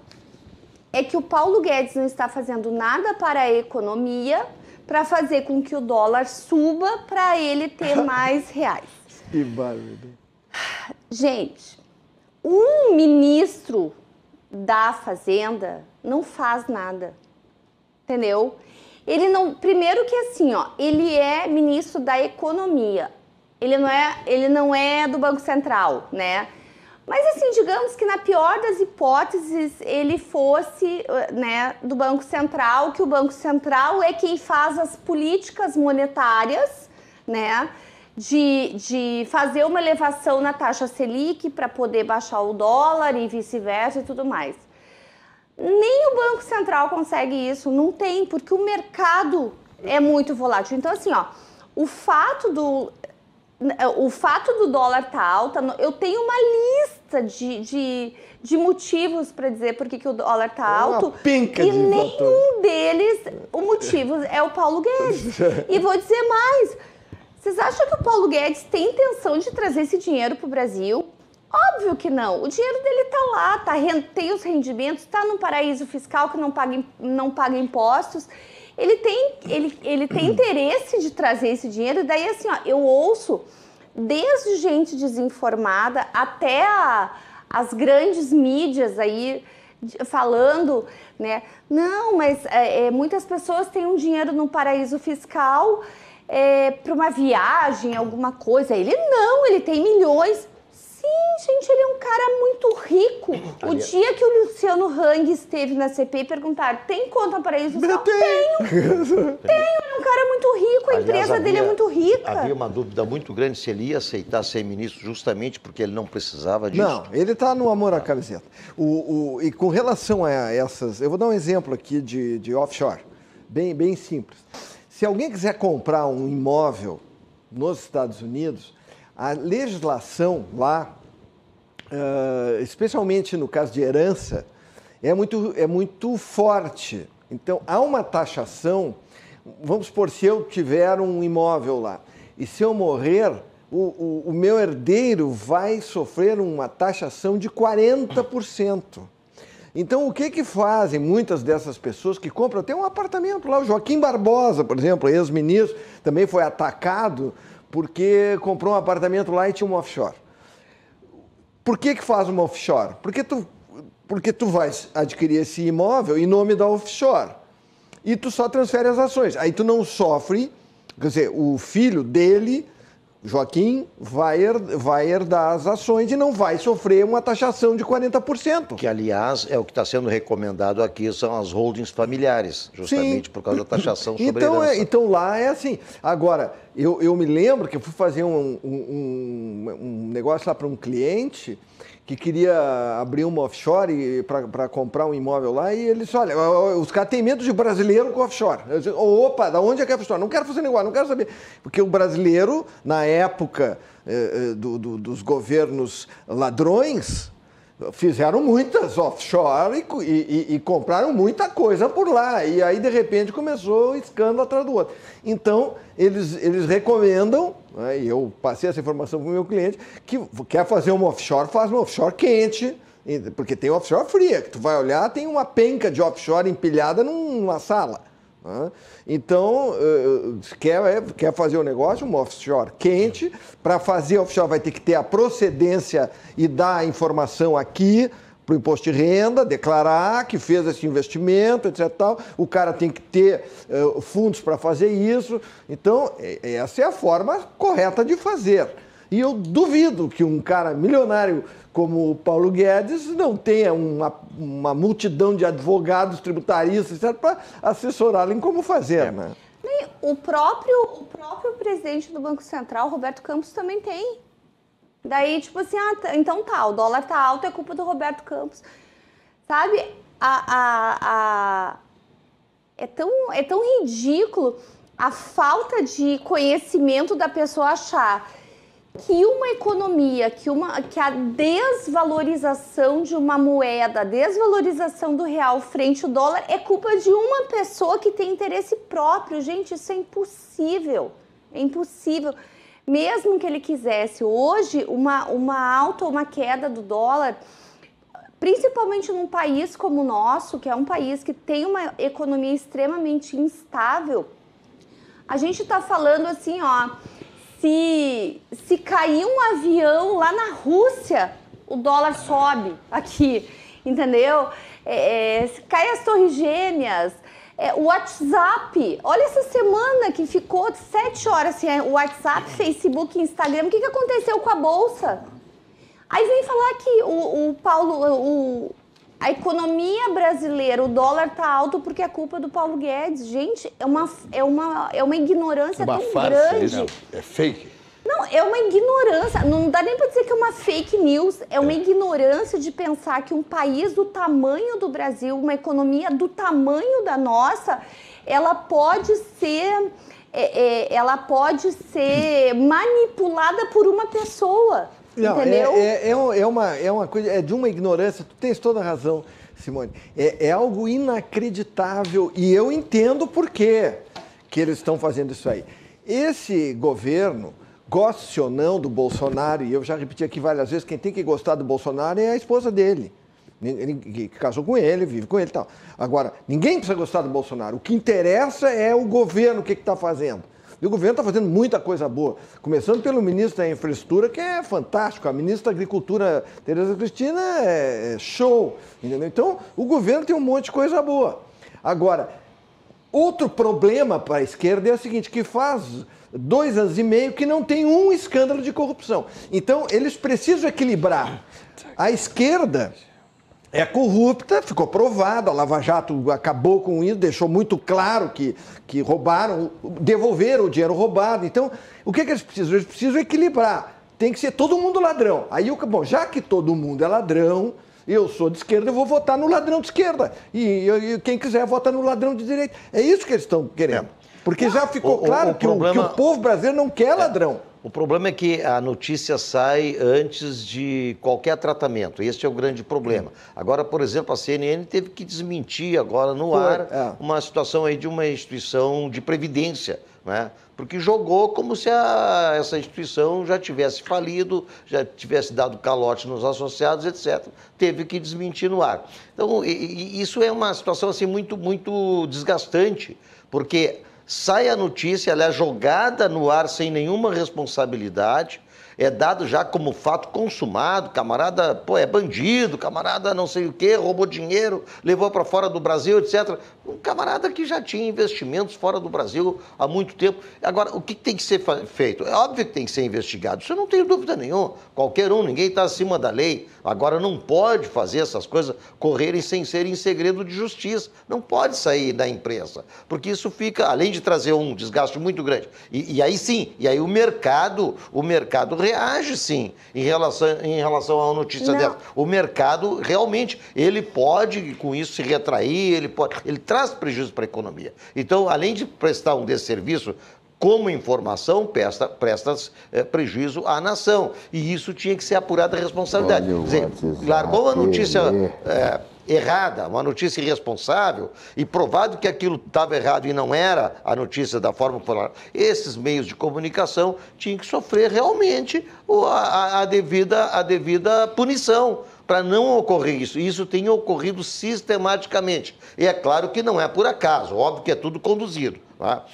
é que o Paulo Guedes não está fazendo nada para a economia para fazer com que o dólar suba para ele ter mais reais. Que barulho. Gente, um ministro da Fazenda não faz nada, entendeu? Ele não, primeiro que assim, ó, ele é ministro da Economia, ele não é do Banco Central, né? Mas assim, digamos que na pior das hipóteses ele fosse, né, do Banco Central, que o Banco Central é quem faz as políticas monetárias, né, de fazer uma elevação na taxa Selic para poder baixar o dólar e vice-versa e tudo mais. Nem o Banco Central consegue isso, não tem, porque o mercado é muito volátil. Então assim, ó, o fato do dólar estar alta, eu tenho uma lista lista de motivos para dizer por que o dólar está alto. Uma pinca e de nenhum deles, o motivo é o Paulo Guedes. E vou dizer mais. Vocês acham que o Paulo Guedes tem intenção de trazer esse dinheiro para o Brasil? Óbvio que não. O dinheiro dele está lá, tem os rendimentos, está num paraíso fiscal que não paga impostos. Ele tem interesse de trazer esse dinheiro. E daí, assim, ó, eu ouço desde gente desinformada até as grandes mídias aí falando, né? Não, mas muitas pessoas têm um dinheiro no paraíso fiscal para uma viagem, alguma coisa. Ele não, ele tem milhões. Sim, gente, ele é um cara muito rico. O dia que o Luciano Hang esteve na CPI, perguntaram, tem conta no paraíso fiscal? Tenho, é um cara muito rico, a empresa dele é muito rica. Havia uma dúvida muito grande se ele ia aceitar ser ministro justamente porque ele não precisava disso. Não, ele está no amor à camiseta. E com relação a essas, eu vou dar um exemplo aqui de offshore, bem simples. Se alguém quiser comprar um imóvel nos Estados Unidos, a legislação lá, especialmente no caso de herança, é muito forte. Então, há uma taxação. Vamos supor, se eu tiver um imóvel lá e se eu morrer, o meu herdeiro vai sofrer uma taxação de 40%. Então, o que fazem muitas dessas pessoas que compram até um apartamento lá? O Joaquim Barbosa, por exemplo, ex-ministro, também foi atacado porque comprou um apartamento lá e tinha um offshore. Por que faz uma offshore? Porque tu vais adquirir esse imóvel em nome da offshore e tu só transfere as ações. Aí tu não sofre, quer dizer, o filho dele, Joaquim, vai herdar as ações e não vai sofrer uma taxação de 40%. Que, aliás, é o que está sendo recomendado aqui, são as holdings familiares, justamente por causa da taxação sobre herança. Então lá é assim. Agora, eu me lembro que eu fui fazer um negócio lá para um cliente que queria abrir uma offshore para comprar um imóvel lá, e ele disse, olha, os caras têm medo de brasileiro com offshore. Eu disse, opa, da onde é que é offshore? Não quero fazer negócio, não quero saber. Porque o brasileiro, na época dos governos ladrões, fizeram muitas offshore e compraram muita coisa por lá. E aí, de repente, começou um escândalo atrás do outro. Então, eles recomendam, né, e eu passei essa informação para o meu cliente, que quer fazer uma offshore, faz uma offshore quente, porque tem offshore fria, que tu vai olhar, tem uma penca de offshore empilhada numa sala. Né? Então, quer fazer o negócio, uma offshore quente. Para fazer offshore vai ter que ter a procedência e dar a informação aqui para o imposto de renda, declarar que fez esse investimento, etc. Tal. O cara tem que ter fundos para fazer isso. Então, essa é a forma correta de fazer. E eu duvido que um cara milionário como o Paulo Guedes não tenha uma multidão de advogados tributaristas, etc., para assessorá-lo em como fazer. Né? O próprio presidente do Banco Central, Roberto Campos, também tem. Daí, tipo assim, então tá, o dólar tá alto, é culpa do Roberto Campos. Sabe, é tão ridículo a falta de conhecimento da pessoa achar que uma economia, que a desvalorização de uma moeda, a desvalorização do real frente ao dólar é culpa de uma pessoa que tem interesse próprio. Gente, isso é impossível. É impossível. Mesmo que ele quisesse hoje uma alta ou uma queda do dólar, principalmente num país como o nosso, que é um país que tem uma economia extremamente instável, a gente está falando assim, ó, se cair um avião lá na Rússia, o dólar sobe aqui, entendeu? Se cair as torres gêmeas, o WhatsApp, olha essa semana que ficou 7 horas assim, o WhatsApp, Facebook, Instagram, o que aconteceu com a Bolsa? Aí vem falar que o Paulo, a economia brasileira, o dólar tá alto porque é culpa do Paulo Guedes. Gente, é uma ignorância tão grande. Né? É fake. Não, é uma ignorância, não dá nem para dizer que é uma fake news, é uma ignorância de pensar que um país do tamanho do Brasil, uma economia do tamanho da nossa, ela pode ser manipulada por uma pessoa. Não, entendeu? É uma coisa, é de uma ignorância, tu tens toda a razão, Simone. É algo inacreditável e eu entendo por quê que eles estão fazendo isso aí. Esse governo, goste ou não do Bolsonaro, e eu já repeti aqui várias vezes, quem tem que gostar do Bolsonaro é a esposa dele. Ele que casou com ele, vive com ele e tal. Agora, ninguém precisa gostar do Bolsonaro. O que interessa é o governo, o que está fazendo. E o governo está fazendo muita coisa boa. Começando pelo ministro da Infraestrutura, que é fantástico. A ministra da Agricultura, Tereza Cristina, é show. Entendeu? Então, o governo tem um monte de coisa boa. Agora, outro problema para a esquerda é o seguinte, que faz 2 anos e meio que não tem um escândalo de corrupção. Então, eles precisam equilibrar. A esquerda é corrupta, ficou provado, a Lava Jato acabou com isso, deixou muito claro que roubaram, devolveram o dinheiro roubado. Então, o que eles precisam? Eles precisam equilibrar. Tem que ser todo mundo ladrão. Aí, bom, já que todo mundo é ladrão, eu sou de esquerda, eu vou votar no ladrão de esquerda. E quem quiser vota no ladrão de direita. É isso que eles estão querendo. Porque já ficou claro que o povo brasileiro não quer ladrão. O problema é que a notícia sai antes de qualquer tratamento. Esse é o grande problema. Agora, por exemplo, a CNN teve que desmentir agora no ar uma situação aí de uma instituição de previdência, né? Porque jogou como se essa instituição já tivesse falido, já tivesse dado calote nos associados, etc. Teve que desmentir no ar. Então, isso é uma situação assim, muito, muito desgastante, porque sai a notícia, ela é jogada no ar sem nenhuma responsabilidade, é dado já como fato consumado, camarada, pô, é bandido, camarada não sei o quê, roubou dinheiro, levou para fora do Brasil, etc. Um camarada que já tinha investimentos fora do Brasil há muito tempo. Agora, o que tem que ser feito? É óbvio que tem que ser investigado, isso eu não tenho dúvida nenhuma. Qualquer um, ninguém está acima da lei. Agora, não pode fazer essas coisas correrem sem serem em segredo de justiça. Não pode sair da imprensa, porque isso fica, além de trazer um desgaste muito grande. E aí sim, e aí o mercado reage sim em relação a uma notícia dessa. O mercado realmente, ele pode com isso se retrair, ele traz prejuízo para a economia. Então, além de prestar um desserviço como informação, presta prejuízo à nação. E isso tinha que ser apurado a responsabilidade. Quer dizer, largou uma notícia errada, uma notícia irresponsável, e provado que aquilo estava errado e não era a notícia da forma que falaram, esses meios de comunicação tinham que sofrer realmente a devida punição para não ocorrer isso. E isso tem ocorrido sistematicamente. E é claro que não é por acaso, óbvio que é tudo conduzido, tá?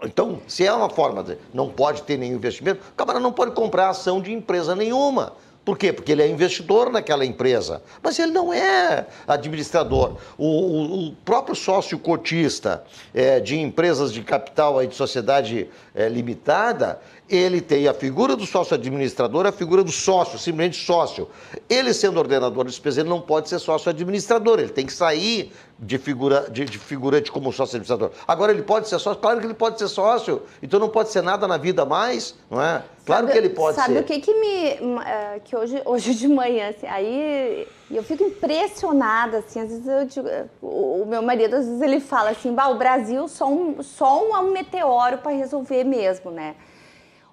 Então, se é uma forma de não pode ter nenhum investimento, o camarada não pode comprar ação de empresa nenhuma. Por quê? Porque ele é investidor naquela empresa, mas ele não é administrador. O próprio sócio cotista de empresas de capital, aí, de sociedade limitada, ele tem a figura do sócio administrador, a figura do sócio, simplesmente sócio. Ele, sendo ordenador de despesa, ele não pode ser sócio administrador, ele tem que sair de figurante como sócio administrador. Agora, ele pode ser sócio? Claro que ele pode ser sócio, então não pode ser nada na vida mais, não é? Claro que ele pode ser. Sabe o que hoje de manhã, assim, aí eu fico impressionada, assim, às vezes eu digo, o meu marido, às vezes ele fala assim, o Brasil só um meteoro para resolver mesmo, né?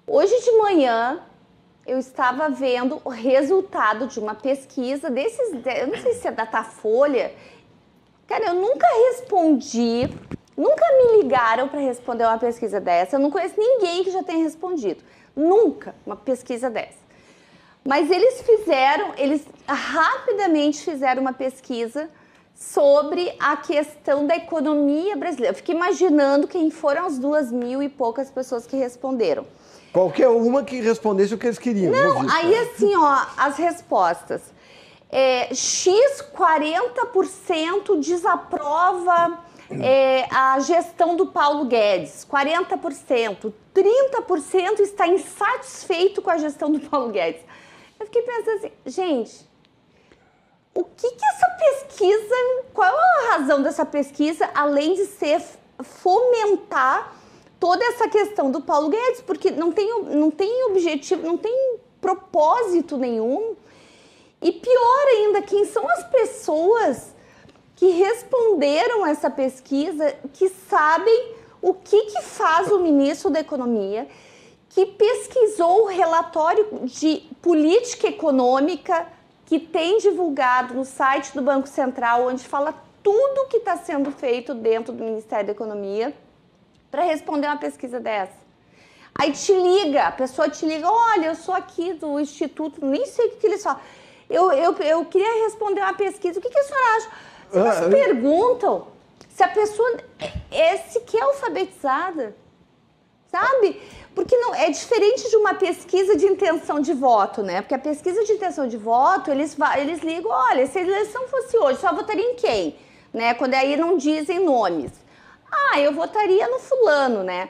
Hoje de manhã, eu estava vendo o resultado de uma pesquisa eu não sei se é Datafolha. Cara, eu nunca respondi, nunca me ligaram para responder uma pesquisa dessa. Eu não conheço ninguém que já tenha respondido. Nunca uma pesquisa dessa. Mas eles rapidamente fizeram uma pesquisa sobre a questão da economia brasileira. Eu fiquei imaginando quem foram as 2.000 e poucas pessoas que responderam. Qualquer uma que respondesse o que eles queriam. Não, aí assim, ó, as respostas. X 40% desaprova a gestão do Paulo Guedes, 40%. 30% está insatisfeito com a gestão do Paulo Guedes. Eu fiquei pensando assim, gente, o que essa pesquisa, qual é a razão dessa pesquisa, além de ser fomentar toda essa questão do Paulo Guedes, porque não tem objetivo, não tem propósito nenhum. E pior ainda, quem são as pessoas que responderam essa pesquisa, que sabem o que faz o ministro da Economia, que pesquisou o relatório de política econômica que tem divulgado no site do Banco Central, onde fala tudo o que está sendo feito dentro do Ministério da Economia, para responder uma pesquisa dessa. Aí te liga, a pessoa te liga, olha, eu sou aqui do Instituto, nem sei o que eles falam. Eu queria responder uma pesquisa, o que a senhora acha? Vocês perguntam se a pessoa é sequer alfabetizada, sabe? Porque não, é diferente de uma pesquisa de intenção de voto, né? Porque a pesquisa de intenção de voto, eles ligam, olha, se a eleição fosse hoje, só votaria em quem? Né? Quando aí não dizem nomes. Ah, eu votaria no fulano, né?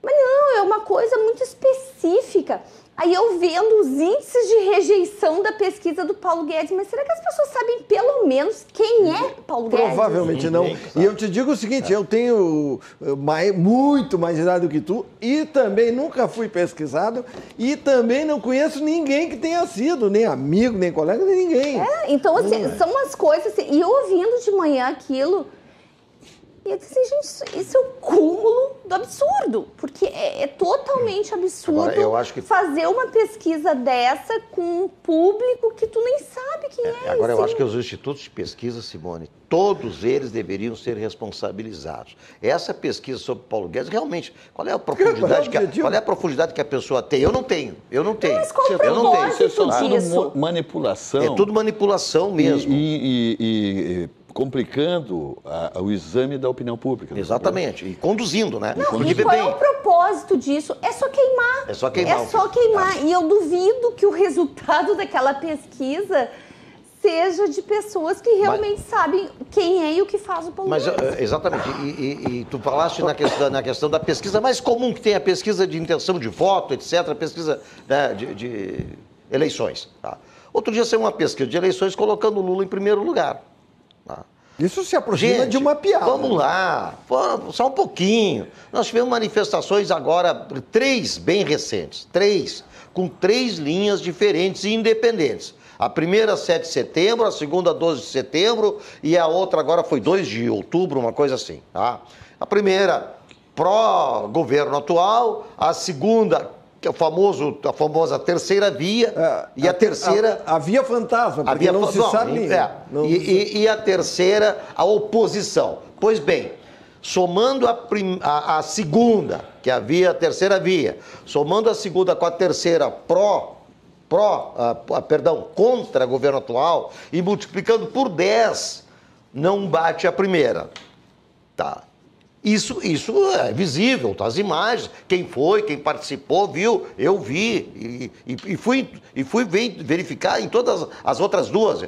Mas não, é uma coisa muito específica. Aí eu vendo os índices de rejeição da pesquisa do Paulo Guedes, mas será que as pessoas sabem pelo menos quem é Paulo Guedes? Provavelmente não. E eu te digo o seguinte, eu tenho muito mais idade do que tu e também nunca fui pesquisado e também não conheço ninguém que tenha sido, nem amigo, nem colega, nem ninguém. Então assim, são umas coisas assim, e eu ouvindo de manhã aquilo, e eu disse, gente, isso é o cúmulo do absurdo, porque é totalmente absurdo. Agora, eu acho que fazer uma pesquisa dessa com um público que tu nem sabe quem é. Agora, eu acho que os institutos de pesquisa, Simone, todos eles deveriam ser responsabilizados. Essa pesquisa sobre Paulo Guedes, realmente, qual é a profundidade que a pessoa tem? Eu não tenho. Mas qual o propósito disso? Tudo manipulação. É tudo manipulação mesmo. Complicando o exame da opinião pública. Exatamente, e conduzindo, né? Não, e qual é o propósito disso? É só queimar. É só queimar. É só queimar. E eu duvido que o resultado daquela pesquisa seja de pessoas que realmente sabem quem é e o que faz o Paulo Guedes. Exatamente. E tu falaste na questão da pesquisa mais comum, que tem a pesquisa de intenção de voto, etc., a pesquisa, né, de eleições. Tá? Outro dia saiu uma pesquisa de eleições colocando o Lula em primeiro lugar. Tá? Isso se aproxima de uma piada. Vamos lá, só um pouquinho. Nós tivemos manifestações agora, 3 bem recentes, 3, com 3 linhas diferentes e independentes. A primeira, 7 de setembro, a segunda, 12 de setembro, e a outra agora foi 2 de outubro, uma coisa assim. Tá? A primeira, pró-governo atual, a segunda, que é a famosa terceira via, e a terceira... A via fantasma, porque não se sabe... E a terceira, a oposição. Pois bem, somando a segunda, que é a terceira via, somando a segunda com a terceira contra o governo atual, e multiplicando por 10, não bate a primeira. Tá. Isso é visível, tá? As imagens, quem foi, quem participou, viu, eu vi e fui verificar em todas as outras 2.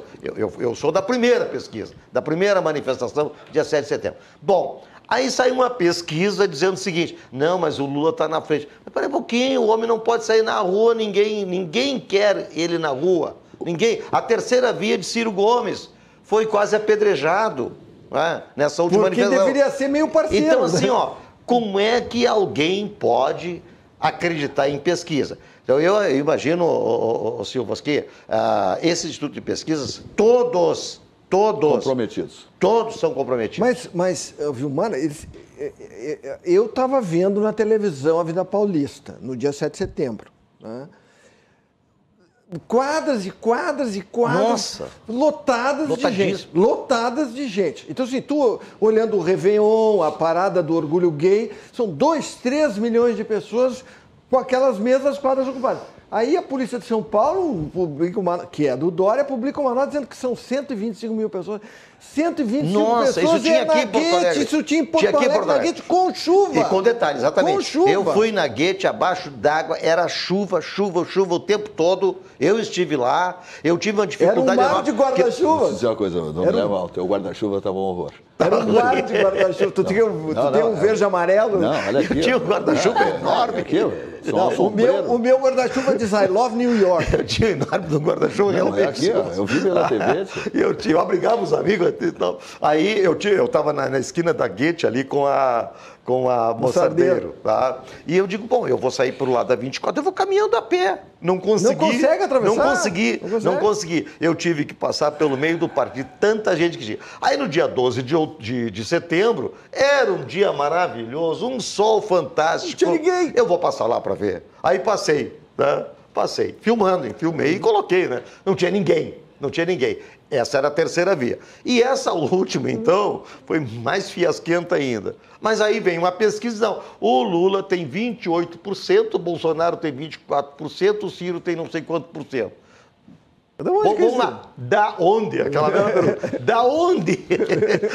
Eu sou da primeira pesquisa, da primeira manifestação, dia 7 de setembro. Bom, aí saiu uma pesquisa dizendo o seguinte, não, mas o Lula está na frente. Mas peraí um pouquinho, o homem não pode sair na rua, ninguém quer ele na rua. Ninguém. A terceira via de Ciro Gomes foi quase apedrejado. Nessa última manifestação. Porque deveria ser meio parceiro. Então, assim, como é que alguém pode acreditar em pesquisa? Então, eu imagino, Silvas, que esse Instituto de Pesquisas, todos comprometidos. Todos são comprometidos. Mas Vilmar, eu estava vendo na televisão a Vida Paulista, no dia 7 de setembro, né? Quadras e quadras e quadras. Nossa. Lotadas de gente. Então, assim, tu olhando o Réveillon, a parada do orgulho gay, são 2, 3 milhões de pessoas com aquelas mesmas quadras ocupadas. Aí a Polícia de São Paulo, que é do Dória, publica uma nota dizendo que são 125 mil pessoas. 125 Nossa, pessoas isso tinha aqui em Porto Alegre. Isso tinha em Porto Alegre, na Guete, com chuva. E com detalhe, exatamente. Com chuva. Eu fui na Guete, abaixo d'água, era chuva o tempo todo. Eu estive lá, eu tive uma dificuldade... Era um mar de guarda-chuva. Vou dizer uma coisa, não me leva mal, o teu guarda-chuva estava um horror. Era um mar de guarda-chuva. Tu tem um verde amarelo? Não, olha aqui. Eu tinha um guarda-chuva enorme. Aqui, o meu guarda-chuva diz I love New York. Eu tinha enorme do guarda-chuva, realmente. Eu vi pela TV. Eu abrigava os amigos e tal. Aí eu estava na esquina da Guete ali com com a Mostardeiro, tá? E eu digo, bom, eu vou sair pro lado da 24, eu vou caminhando a pé. Não consegui. Não consegue atravessar? Não consegui. Eu tive que passar pelo meio do parque de tanta gente que tinha. Aí no dia 12 de setembro, era um dia maravilhoso, um sol fantástico. Não tinha ninguém. Eu vou passar lá para ver. Aí passei, né? Passei, filmei e coloquei, né? Não tinha ninguém. Essa era a terceira via. E essa última, então, foi mais fiasquenta ainda. Mas aí vem uma pesquisa, não. O Lula tem 28%, o Bolsonaro tem 24%, o Ciro tem não sei quanto por cento. Vamos lá. Da onde? Aquela mesma pergunta. Da onde?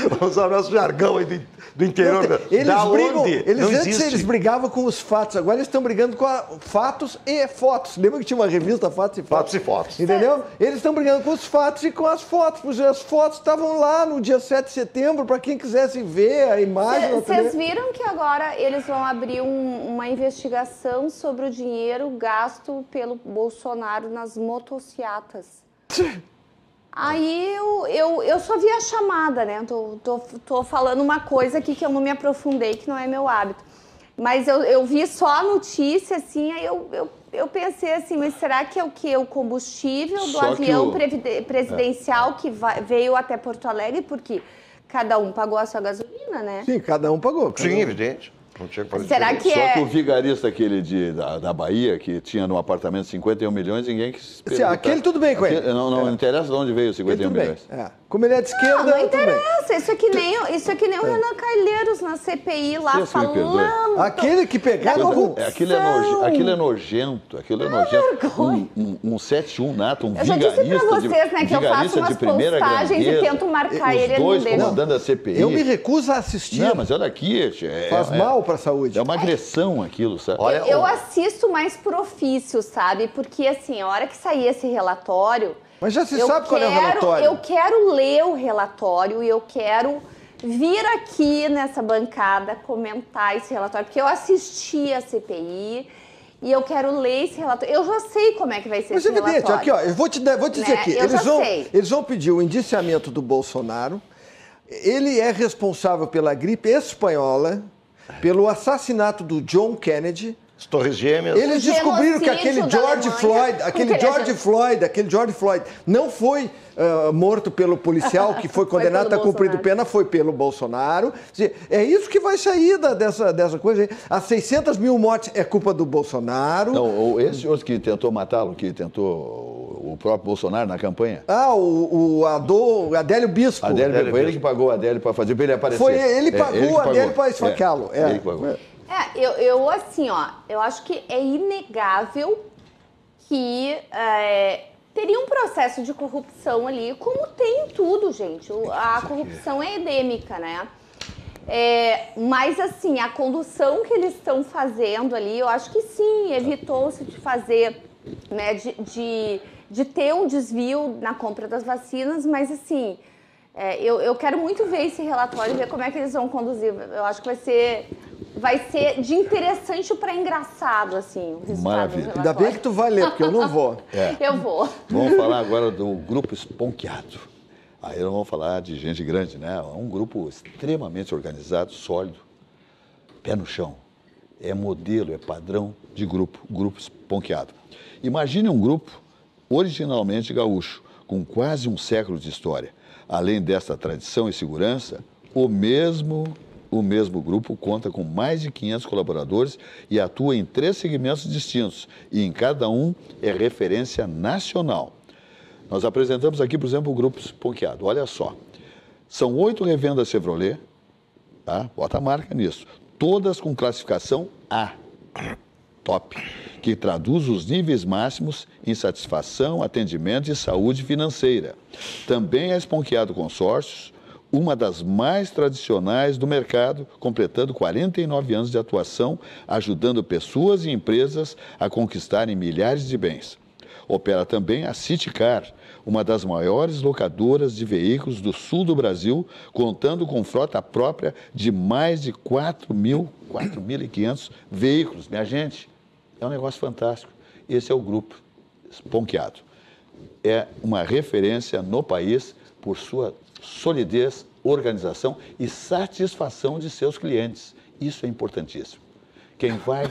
Vamos usar o nosso jargão aí do interior. Eles brigavam com os fatos, agora eles estão brigando com fatos e fotos. Lembra que tinha uma revista Fatos e Fotos? Fatos e Fotos. Entendeu? Eles estão brigando com os fatos e com as fotos, porque as fotos estavam lá no dia 7 de setembro, para quem quisesse ver a imagem. Vocês viram que agora eles vão abrir uma investigação sobre o dinheiro gasto pelo Bolsonaro nas motociatas? Aí eu só vi a chamada, né? Tô falando uma coisa aqui que eu não me aprofundei, que não é meu hábito. Mas eu vi só a notícia, assim, aí eu pensei assim, mas será que é o quê? O combustível do avião presidencial que veio até Porto Alegre? Porque cada um pagou a sua gasolina, né? Sim, cada um pagou. Sim, evidente. Será que Só que o vigarista aquele da Bahia, que tinha no apartamento 51 milhões, ninguém quis perguntar. Aquele tudo bem com ele. Não interessa de onde veio os 51 milhões. Como ele é de esquerda, não interessa. Isso é que nem o Renan Calheiros na CPI lá falando. Aquele que pegava aquilo é nojento. Um 71 nato, um vigarista. Eu já disse pra vocês, né, que eu faço umas postagens e tento marcar ele. Os dois comandando a CPI. Eu me recuso a assistir. Não, mas olha aqui. Faz mal para a saúde. É uma agressão aquilo, sabe? Eu assisto mais por ofício, sabe? Porque, assim, a hora que sair esse relatório... Mas já se sabe qual é o relatório. Eu quero ler o relatório e eu quero vir aqui nessa bancada comentar esse relatório, porque eu assisti a CPI e eu quero ler esse relatório. Eu já sei como é que vai ser esse relatório. Mas, evidente, aqui, ó, eu vou te dizer aqui. Eles vão pedir o indiciamento do Bolsonaro. Ele é responsável pela gripe espanhola, pelo assassinato do John Kennedy. As Torres Gêmeas. Eles descobriram que aquele George Floyd não foi morto pelo policial que foi condenado a cumprir pena, foi pelo Bolsonaro. É isso que vai sair dessa coisa aí. As 600 mil mortes é culpa do Bolsonaro. Não, esse outro que tentou matá-lo, que tentou o próprio Bolsonaro na campanha. O Adélio Bispo. Foi ele que pagou o Adélio para fazer, para ele aparecer. Foi ele pagou o Adélio para esfaqueá-lo. Ele que pagou. Eu assim, ó, eu acho que é inegável que teria um processo de corrupção ali, como tem em tudo, gente. A corrupção é endêmica, né? Mas, assim, a condução que eles estão fazendo ali, eu acho que sim, evitou-se de fazer, né, de ter um desvio na compra das vacinas, mas, assim, eu quero muito ver esse relatório, ver como é que eles vão conduzir. Eu acho que vai ser de interessante para engraçado, assim, o resultado. Maravilha. Ainda bem que tu vai ler, porque eu não vou. Eu vou. Vamos falar agora do Grupo Esponquiado. Aí nós vamos falar de gente grande, né? Um grupo extremamente organizado, sólido, pé no chão. É modelo, é padrão de Grupo Esponquiado. Imagine um grupo originalmente gaúcho, com quase um século de história. Além desta tradição e segurança, o mesmo grupo conta com mais de 500 colaboradores e atua em 3 segmentos distintos, e em cada um é referência nacional. Nós apresentamos aqui, por exemplo, o Grupo Esponquiado. Olha só, são 8 revendas Chevrolet, tá? Bota a marca nisso, todas com classificação A, top, que traduz os níveis máximos em satisfação, atendimento e saúde financeira. Também a Esponquiado Consórcios, uma das mais tradicionais do mercado, completando 49 anos de atuação, ajudando pessoas e empresas a conquistarem milhares de bens. Opera também a Citicar, uma das maiores locadoras de veículos do sul do Brasil, contando com frota própria de mais de 4.500 veículos. Minha gente, é um negócio fantástico. Esse é o Grupo Esponquiado. É uma referência no país por sua solidez, organização e satisfação de seus clientes. Isso é importantíssimo. Quem vai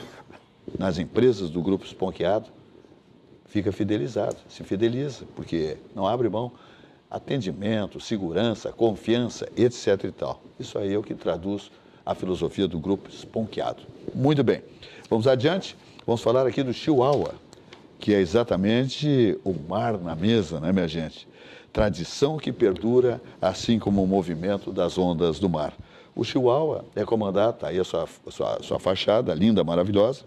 nas empresas do Grupo Sponchiado fica fidelizado, se fideliza, porque não abre mão. Atendimento, segurança, confiança, etc. e tal. Isso aí é o que traduz a filosofia do Grupo Sponchiado. Muito bem. Vamos adiante. Vamos falar aqui do Chihuahua, que é exatamente o mar na mesa, né, minha gente? Tradição que perdura, assim como o movimento das ondas do mar. O Chihuahua é comandado, está aí a sua fachada, linda, maravilhosa,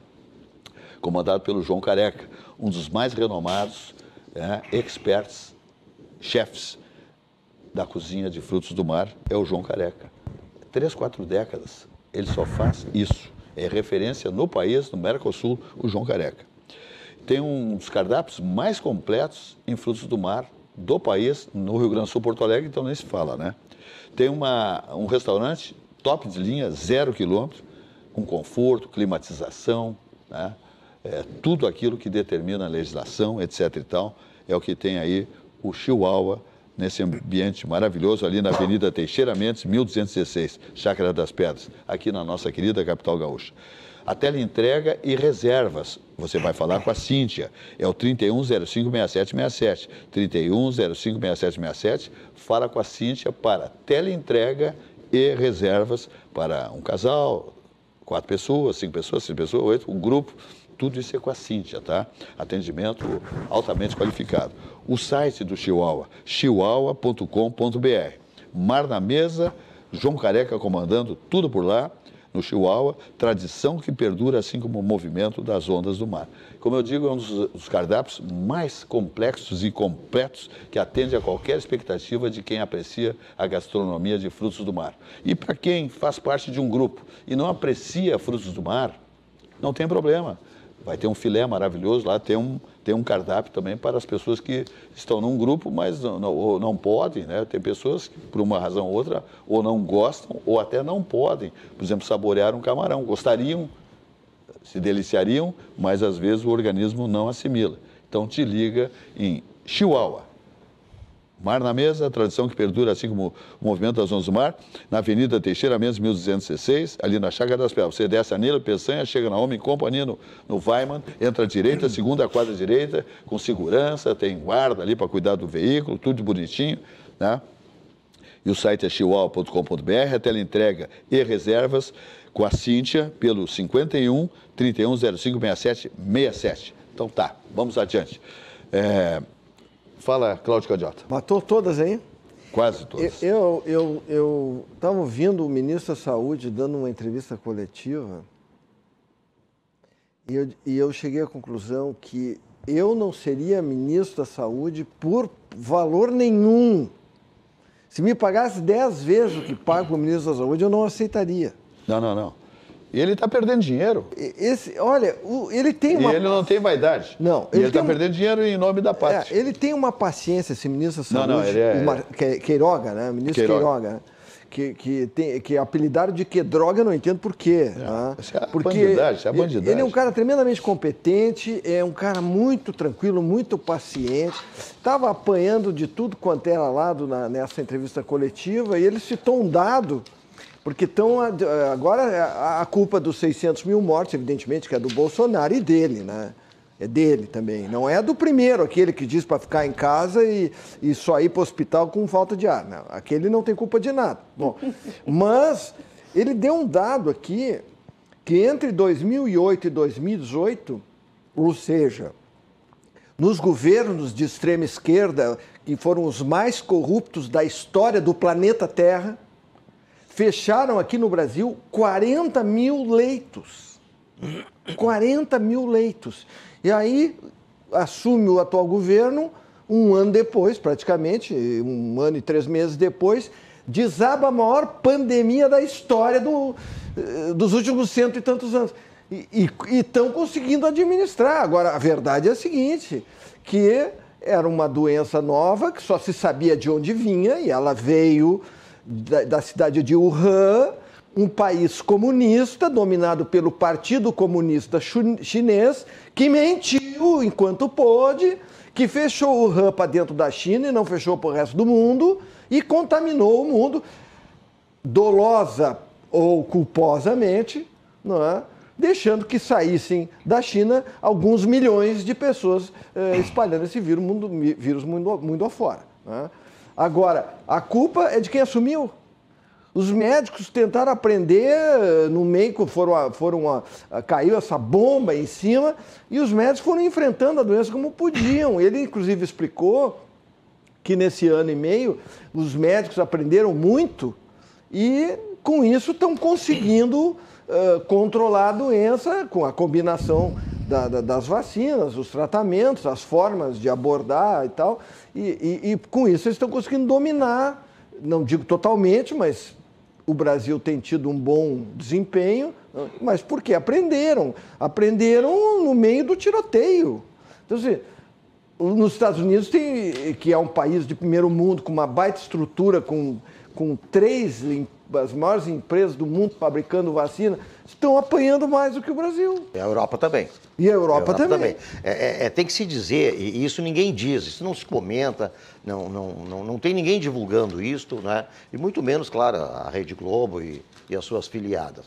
comandado pelo João Careca, um dos mais renomados experts, chefes da cozinha de frutos do mar, é o João Careca. 3, 4 décadas, ele só faz isso. É referência no país, no Mercosul, o João Careca. Tem um dos cardápios mais completos em frutos do mar do país, no Rio Grande do Sul, Porto Alegre, então nem se fala, né? Tem um restaurante top de linha, 0 quilômetro, com conforto, climatização, né? Tudo aquilo que determina a legislação, etc. e tal, é o que tem aí o Chihuahua, nesse ambiente maravilhoso, ali na Avenida Teixeira Mendes, 1216, Chácara das Pedras, aqui na nossa querida capital gaúcha. A teleentrega e reservas, você vai falar com a Cíntia, é o 31056767, 31056767, fala com a Cíntia para teleentrega e reservas para um casal, 4 pessoas, 5 pessoas, 6 pessoas, 8, um grupo, tudo isso é com a Cíntia, tá? Atendimento altamente qualificado. O site do Chihuahua, chihuahua.com.br. Mar na mesa, João Careca comandando tudo por lá, no Chihuahua, tradição que perdura, assim como o movimento das ondas do mar. Como eu digo, é um dos cardápios mais complexos e completos que atende a qualquer expectativa de quem aprecia a gastronomia de frutos do mar. E para quem faz parte de um grupo e não aprecia frutos do mar, não tem problema. Vai ter um filé maravilhoso lá, tem um cardápio também para as pessoas que estão num grupo, mas não podem, né? Tem pessoas que, por uma razão ou outra, ou não gostam, ou até não podem, por exemplo, saborear um camarão. Gostariam, se deliciariam, mas às vezes o organismo não assimila. Então te liga em Chihuahua. Mar na mesa, tradição que perdura, assim como o movimento das ondas do mar, na Avenida Teixeira Mendes, 1216, ali na Chácara das Pedras. Você desce a Nilo Peçanha, chega na Homem Companhia, no Weiman, entra à direita, segunda quadra direita, com segurança, tem guarda ali para cuidar do veículo, tudo bonitinho, né? E o site é chihuahua.com.br, a teleentrega e reservas com a Cíntia pelo 51 3105 6767. Então tá, vamos adiante. Fala, Cláudio Candiota. Matou todas aí? Quase todas. Eu estava ouvindo o ministro da Saúde dando uma entrevista coletiva e eu cheguei à conclusão que eu não seria ministro da Saúde por valor nenhum. Se me pagasse 10 vezes o que paga o ministro da Saúde, eu não aceitaria. Não. E ele está perdendo dinheiro. Olha, ele tem uma... E ele não tem vaidade. Não. Ele está perdendo dinheiro em nome da pátria. Ele tem uma paciência, esse ministro da Saúde. Não, ele é... Queiroga, né? Ministro Queiroga, né? Que apelidaram de Quedroga, eu não entendo por quê. Isso é bandidagem, isso é bandidagem. Ele é um cara tremendamente competente, é um cara muito tranquilo, muito paciente. Estava apanhando de tudo quanto era lá nessa entrevista coletiva e ele citou um dado... Porque agora a culpa dos 600 mil mortes, evidentemente, que é do Bolsonaro e dele, né? É dele também. Não é do primeiro, aquele que diz para ficar em casa e só ir para o hospital com falta de ar. Não, aquele não tem culpa de nada. Bom, mas ele deu um dado aqui que entre 2008 e 2018, ou seja, nos governos de extrema esquerda, que foram os mais corruptos da história do planeta Terra, fecharam aqui no Brasil 40 mil leitos. 40 mil leitos. E aí assume o atual governo, um ano depois, praticamente, 1 ano e 3 meses depois, desaba a maior pandemia da história dos últimos 100 e tantos anos. E estão conseguindo administrar. Agora, a verdade é a seguinte, que era uma doença nova, que só se sabia de onde vinha, e ela veio... Da cidade de Wuhan, um país comunista, dominado pelo Partido Comunista Chinês, que mentiu enquanto pôde, que fechou Wuhan para dentro da China e não fechou para o resto do mundo, e contaminou o mundo. Dolosa ou culposamente, não é? Deixando que saíssem da China alguns milhões de pessoas espalhando esse vírus mundo afora. Né? Agora, a culpa é de quem assumiu. Os médicos tentaram aprender, no meio caiu essa bomba em cima, e os médicos foram enfrentando a doença como podiam. Ele, inclusive, explicou que nesse ano e meio os médicos aprenderam muito e, com isso, estão conseguindo controlar a doença com a combinação das vacinas, os tratamentos, as formas de abordar e tal. E com isso eles estão conseguindo dominar, não digo totalmente, mas o Brasil tem tido um bom desempenho, mas por quê? Aprenderam no meio do tiroteio. Então, assim, nos Estados Unidos, que é um país de primeiro mundo, com uma baita estrutura, com as maiores empresas do mundo fabricando vacina, estão apanhando mais do que o Brasil. E a Europa também. E a Europa também. Tem que se dizer, e isso ninguém diz, isso não se comenta, não tem ninguém divulgando isso, né? E muito menos, claro, a Rede Globo e as suas filiadas.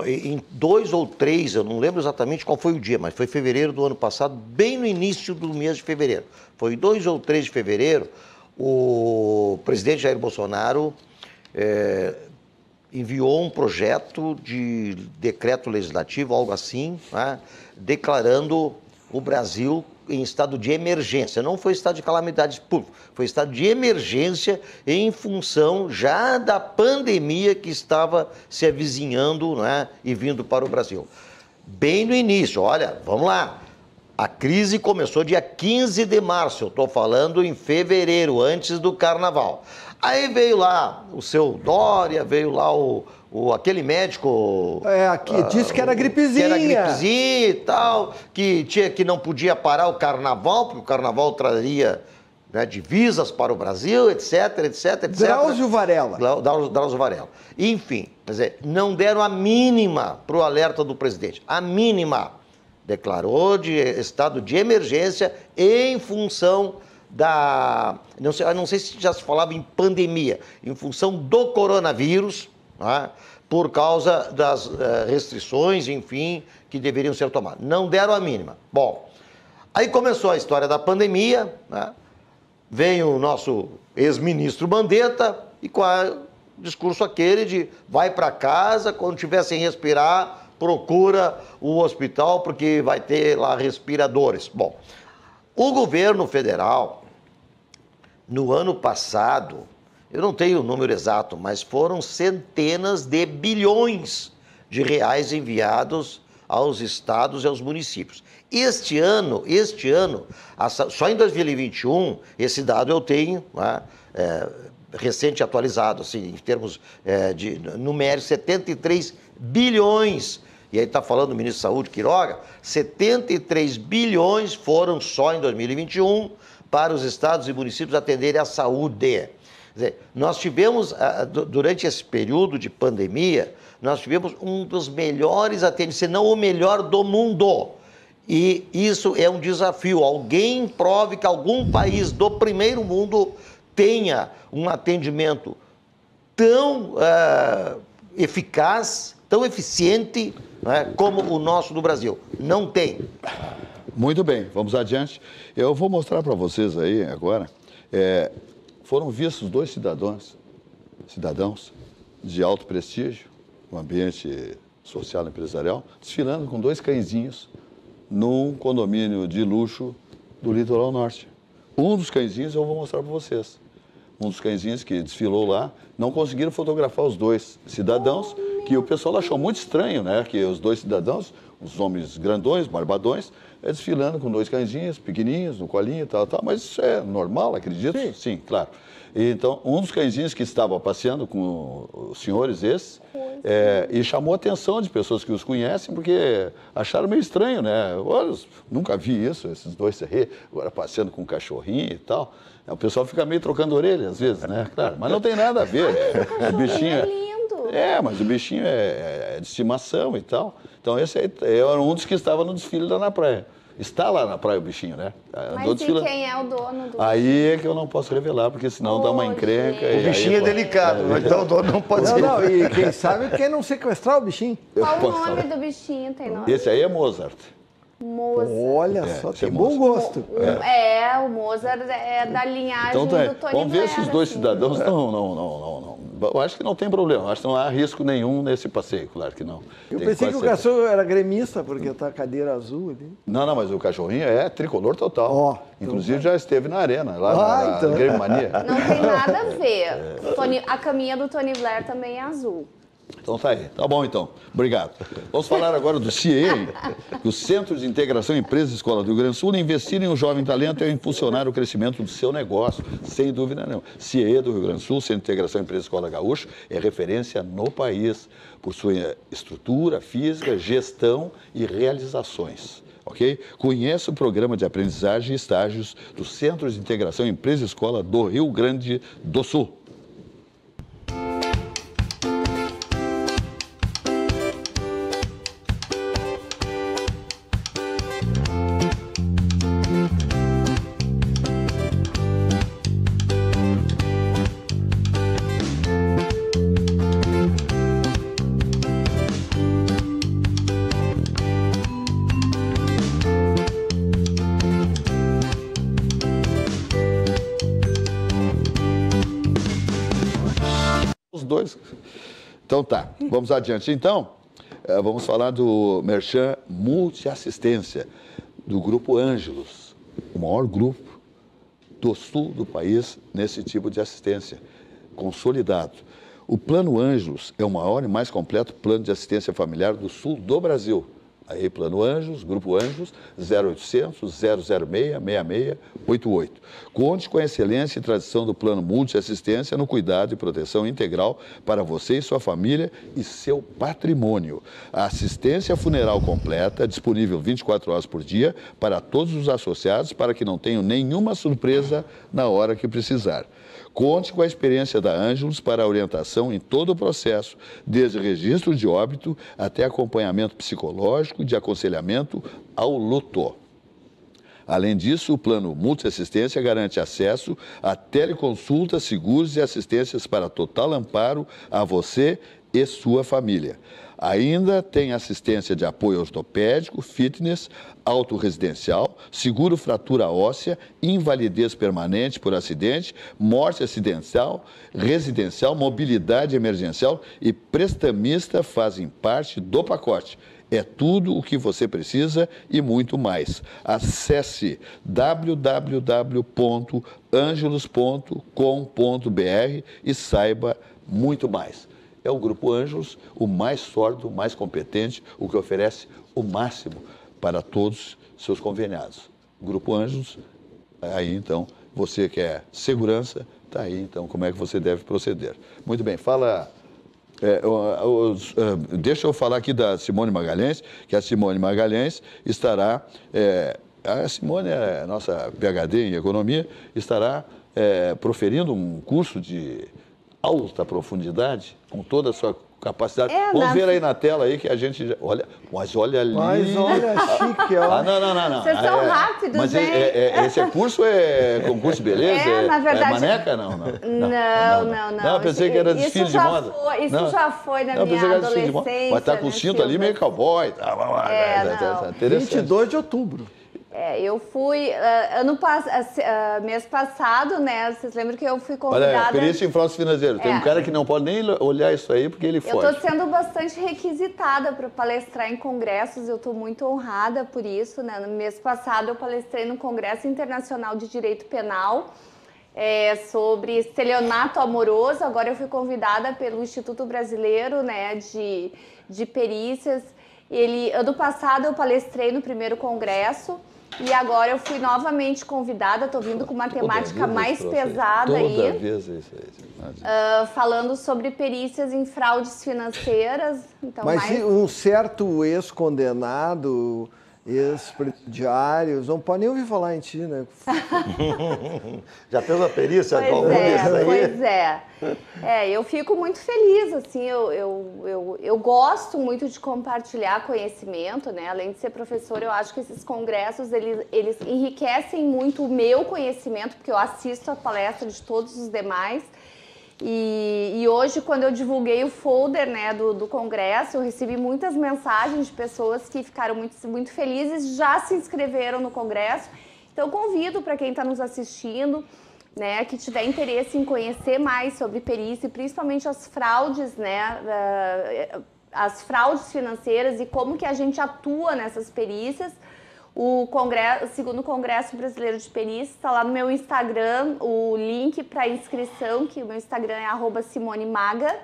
Em 2 ou 3, eu não lembro exatamente qual foi o dia, mas foi fevereiro do ano passado, bem no início do mês de fevereiro. Foi 2 ou 3 de fevereiro, o presidente Jair Bolsonaro enviou um projeto de decreto legislativo, algo assim, né, declarando o Brasil em estado de emergência. Não foi estado de calamidade pública, foi estado de emergência em função já da pandemia que estava se avizinhando, né, e vindo para o Brasil. Bem no início, olha, vamos lá. A crise começou dia 15 de março, eu estou falando em fevereiro, antes do Carnaval. Aí veio lá o seu Dória, veio lá aquele médico... que disse que era gripezinha. Que era gripezinha e tal, que não podia parar o Carnaval, porque o Carnaval traria, né, divisas para o Brasil, etc, etc, etc. Drauzio Varela. Drauzio Varela. Enfim, quer dizer, não deram a mínima para o alerta do presidente. A mínima. Declarou de estado de emergência em função não sei se já se falava em pandemia, em função do coronavírus, né, por causa das restrições, enfim, que deveriam ser tomadas. Não deram a mínima. Bom, aí começou a história da pandemia, né, vem o nosso ex-ministro Mandetta e com o discurso aquele de vai para casa, quando tiver sem respirar, procura o hospital porque vai ter lá respiradores. Bom, o governo federal, no ano passado, eu não tenho o número exato, mas foram centenas de bilhões de reais enviados aos estados e aos municípios. Este ano, só em 2021, esse dado eu tenho, né, recente atualizado, assim, em termos de numéricos, 73 bilhões. E aí está falando o ministro da Saúde, Queiroga, 73 bilhões foram só em 2021 para os estados e municípios atenderem à saúde. Quer dizer, nós tivemos, durante esse período de pandemia, nós tivemos um dos melhores atendimentos, se não o melhor do mundo. E isso é um desafio. Alguém prove que algum país do primeiro mundo tenha um atendimento tão eficaz, tão eficiente, né, como o nosso do Brasil. Não tem. Muito bem, vamos adiante. Eu vou mostrar para vocês aí agora. Foram vistos 2 cidadãos de alto prestígio, no ambiente social e empresarial, desfilando com 2 cãezinhos num condomínio de luxo do litoral norte. Um dos cãezinhos eu vou mostrar para vocês. Um dos cãezinhos que desfilou lá, não conseguiram fotografar os 2 cidadãos, que o pessoal achou muito estranho, né? Que os 2 cidadãos, os homens grandões, barbadões, desfilando com 2 cãezinhos pequenininhos no colinho e tal, mas isso é normal, acredito? Sim, claro. E, então, um dos cãezinhos que estava passeando com os senhores esses, e chamou a atenção de pessoas que os conhecem, porque acharam meio estranho, né? Olha, nunca vi isso, esses 2 aí, agora passeando com um cachorrinho e tal. O pessoal fica meio trocando orelha às vezes, né? Claro, mas não tem nada a ver. O bichinho é lindo. Mas o bichinho é de estimação e tal. Então, esse aí era um dos que estava no desfile lá na praia. Está lá na praia o bichinho, né? Mas e quem é o dono do Aí é que eu não posso revelar, porque senão dá uma encrenca. O bichinho é delicado, então o dono não pode ser. Não, e quem sabe quem não sequestrar o bichinho. Qual o nome do bichinho? Tem nome? Esse aí é Mozart. Mozart. Olha só, tem bom gosto. O Mozart é da linhagem Então, do Tony vamos ver Blair, se os dois assim. cidadãos não. Eu acho que não tem problema, eu acho que não há risco nenhum nesse passeio, claro que não. Eu pensei que o cachorro era gremista, porque tá a cadeira azul ali. Não, mas o cachorrinho é tricolor total. Ó, inclusive já esteve na arena, lá na Grêmio Mania. Não tem nada a ver. A caminha do Tony Blair também é azul. Então tá aí. Tá bom, então. Obrigado. Vamos falar agora do CIEI, o Centro de Integração Empresa e Escola do Rio Grande do Sul. Investir em um jovem talento é impulsionar o crescimento do seu negócio, sem dúvida nenhuma. CIEI do Rio Grande do Sul, Centro de Integração Empresa e Escola Gaúcho, é referência no país por sua estrutura física, gestão e realizações. Ok? Conheça o programa de aprendizagem e estágios do Centro de Integração Empresa e Escola do Rio Grande do Sul. Então tá, vamos adiante. Então, vamos falar do Merchan Multiassistência, do Grupo Ângelos, o maior grupo do sul do país nesse tipo de assistência, consolidado. O Plano Ângelos é o maior e mais completo plano de assistência familiar do sul do Brasil. Aí, Plano Ângelos, Grupo Ângelos, 0800 006 6688. Conte com a excelência e tradição do Plano Multiassistência no cuidado e proteção integral para você e sua família e seu patrimônio. A assistência funeral completa, disponível 24 horas por dia para todos os associados, para que não tenham nenhuma surpresa na hora que precisar. Conte com a experiência da Ângelos para a orientação em todo o processo, desde registro de óbito até acompanhamento psicológico e de aconselhamento ao luto. Além disso, o Plano Multiassistência garante acesso a teleconsultas, seguros e assistências para total amparo a você e sua família. Ainda tem assistência de apoio ortopédico, fitness, autorresidencial, seguro fratura óssea, invalidez permanente por acidente, morte acidental, residencial, mobilidade emergencial e prestamista fazem parte do pacote. É tudo o que você precisa e muito mais. Acesse www.angelos.com.br e saiba muito mais. É o Grupo Ângelos, o mais sólido, o mais competente, o que oferece o máximo para todos os seus conveniados. Grupo Ângelos, aí então, você quer segurança, está aí então como é que você deve proceder. Muito bem, fala... deixa eu falar aqui da Simone Magalhães, que a Simone Magalhães estará... a Simone é nossa PhD em Economia, estará proferindo um curso de alta profundidade, com toda a sua capacidade. Vamos ver aí na tela aí que a gente... Olha, mas olha ali... Mas olha, chique, ó. Não. Vocês são rápidos, mas hein? Esse curso é concurso de beleza? Na verdade... É maneca? Não. Não, eu pensei que era desfile de moda. Isso já foi na minha adolescência. Mas tá com o cinto ali meio cowboy. Não. 22 de outubro. Eu fui, mês passado, né, vocês lembram que eu fui convidada... Olha, perícia em fraudes financeiras. Tem um cara que não pode nem olhar isso aí porque ele foge. Eu estou sendo bastante requisitada para palestrar em congressos, eu estou muito honrada por isso, né. No mês passado eu palestrei no Congresso Internacional de Direito Penal sobre estelionato amoroso. Agora eu fui convidada pelo Instituto Brasileiro, né, de Perícias. Ano passado eu palestrei no primeiro congresso. E agora eu fui novamente convidada, estou vindo com uma temática mais pesada aí. Toda vez é isso aí. Falando sobre perícias em fraudes financeiras. Então, Mas um certo ex-condenado, ex-presidiários, não podem nem ouvir falar em ti, né? Já fez uma perícia? Pois é. Eu fico muito feliz, assim, eu gosto muito de compartilhar conhecimento, né? Além de ser professora, eu acho que esses congressos, eles enriquecem muito o meu conhecimento, porque eu assisto a palestra de todos os demais. E hoje, quando eu divulguei o folder, né, do congresso, eu recebi muitas mensagens de pessoas que ficaram muito felizes, já se inscreveram no congresso. Então, eu convido para quem está nos assistindo, né, que tiver interesse em conhecer mais sobre perícia, principalmente as fraudes, né, as fraudes financeiras e como que a gente atua nessas perícias. O segundo Congresso Brasileiro de Perícia está lá no meu Instagram, o link para inscrição, que o meu Instagram é @SimoneMaga.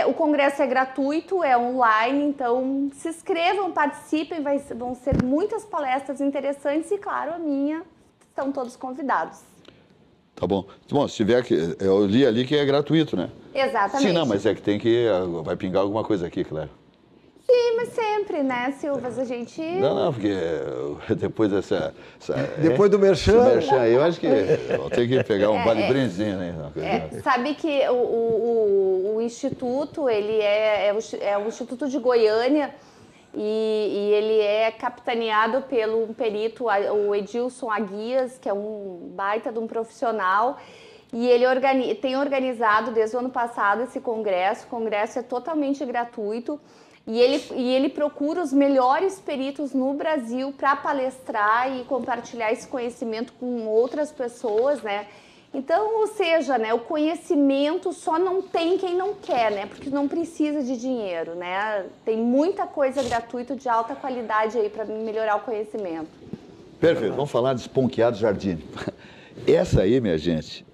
O congresso é gratuito, é online, então se inscrevam, participem, vão ser muitas palestras interessantes e, claro, a minha, estão todos convidados. Tá bom. Bom, se tiver que... Eu li ali que é gratuito, né? Exatamente. Sim, não, mas é que vai pingar alguma coisa aqui, claro. Sim, mas sempre, né, Silvas? A gente... Não, porque depois depois do merchan... Eu acho que eu tenho que pegar um vale-brindezinho, né? Sabe que o Instituto, ele é o Instituto de Goiânia e ele é capitaneado pelo perito, o Edilson Aguias, que é um baita de um profissional. E ele tem organizado desde o ano passado esse congresso. O congresso é totalmente gratuito. E ele procura os melhores peritos no Brasil para palestrar e compartilhar esse conhecimento com outras pessoas, né? Então, ou seja, né, o conhecimento só não tem quem não quer, né? Porque não precisa de dinheiro, né? Tem muita coisa gratuita de alta qualidade aí para melhorar o conhecimento. Perfeito. Vamos falar de Esponqueado Jardine. Essa aí, minha gente,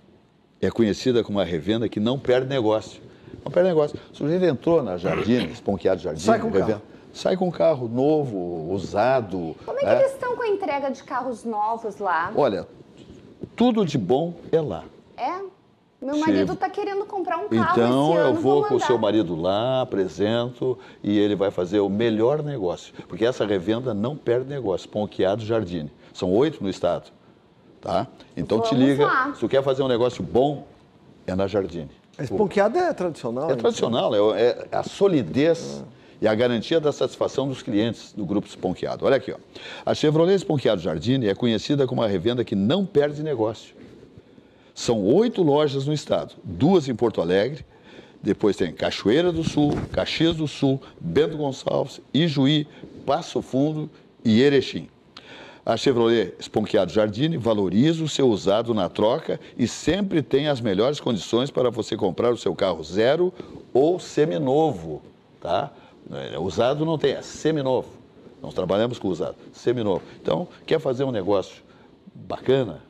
é conhecida como a revenda que não perde negócio. Não perde negócio. O sujeito entrou na Jardine, Esponqueado Jardine. Sai com o carro. Sai com um carro novo, usado. Como é que eles estão com a entrega de carros novos lá? Olha, tudo de bom é lá. Meu marido está querendo comprar um carro então, esse ano. Eu vou com o seu marido lá, apresento, e ele vai fazer o melhor negócio. Porque essa revenda não perde negócio. Esponqueado Jardine. São 8 no estado. Tá? Então, Vamos te liga. lá. Se tu quer fazer um negócio bom, é na Jardine. A esponqueada é tradicional? É tradicional, é a solidez e a garantia da satisfação dos clientes do Grupo Esponqueado. Olha aqui, ó. A Chevrolet Esponqueado Jardine é conhecida como uma revenda que não perde negócio. São 8 lojas no estado, 2 em Porto Alegre, depois tem Cachoeira do Sul, Caxias do Sul, Bento Gonçalves, Ijuí, Passo Fundo e Erechim. A Chevrolet Esponqueado Jardine valoriza o seu usado na troca e sempre tem as melhores condições para você comprar o seu carro zero ou seminovo, tá? Usado não tem, é seminovo. Nós trabalhamos com usado, seminovo. Então, quer fazer um negócio bacana?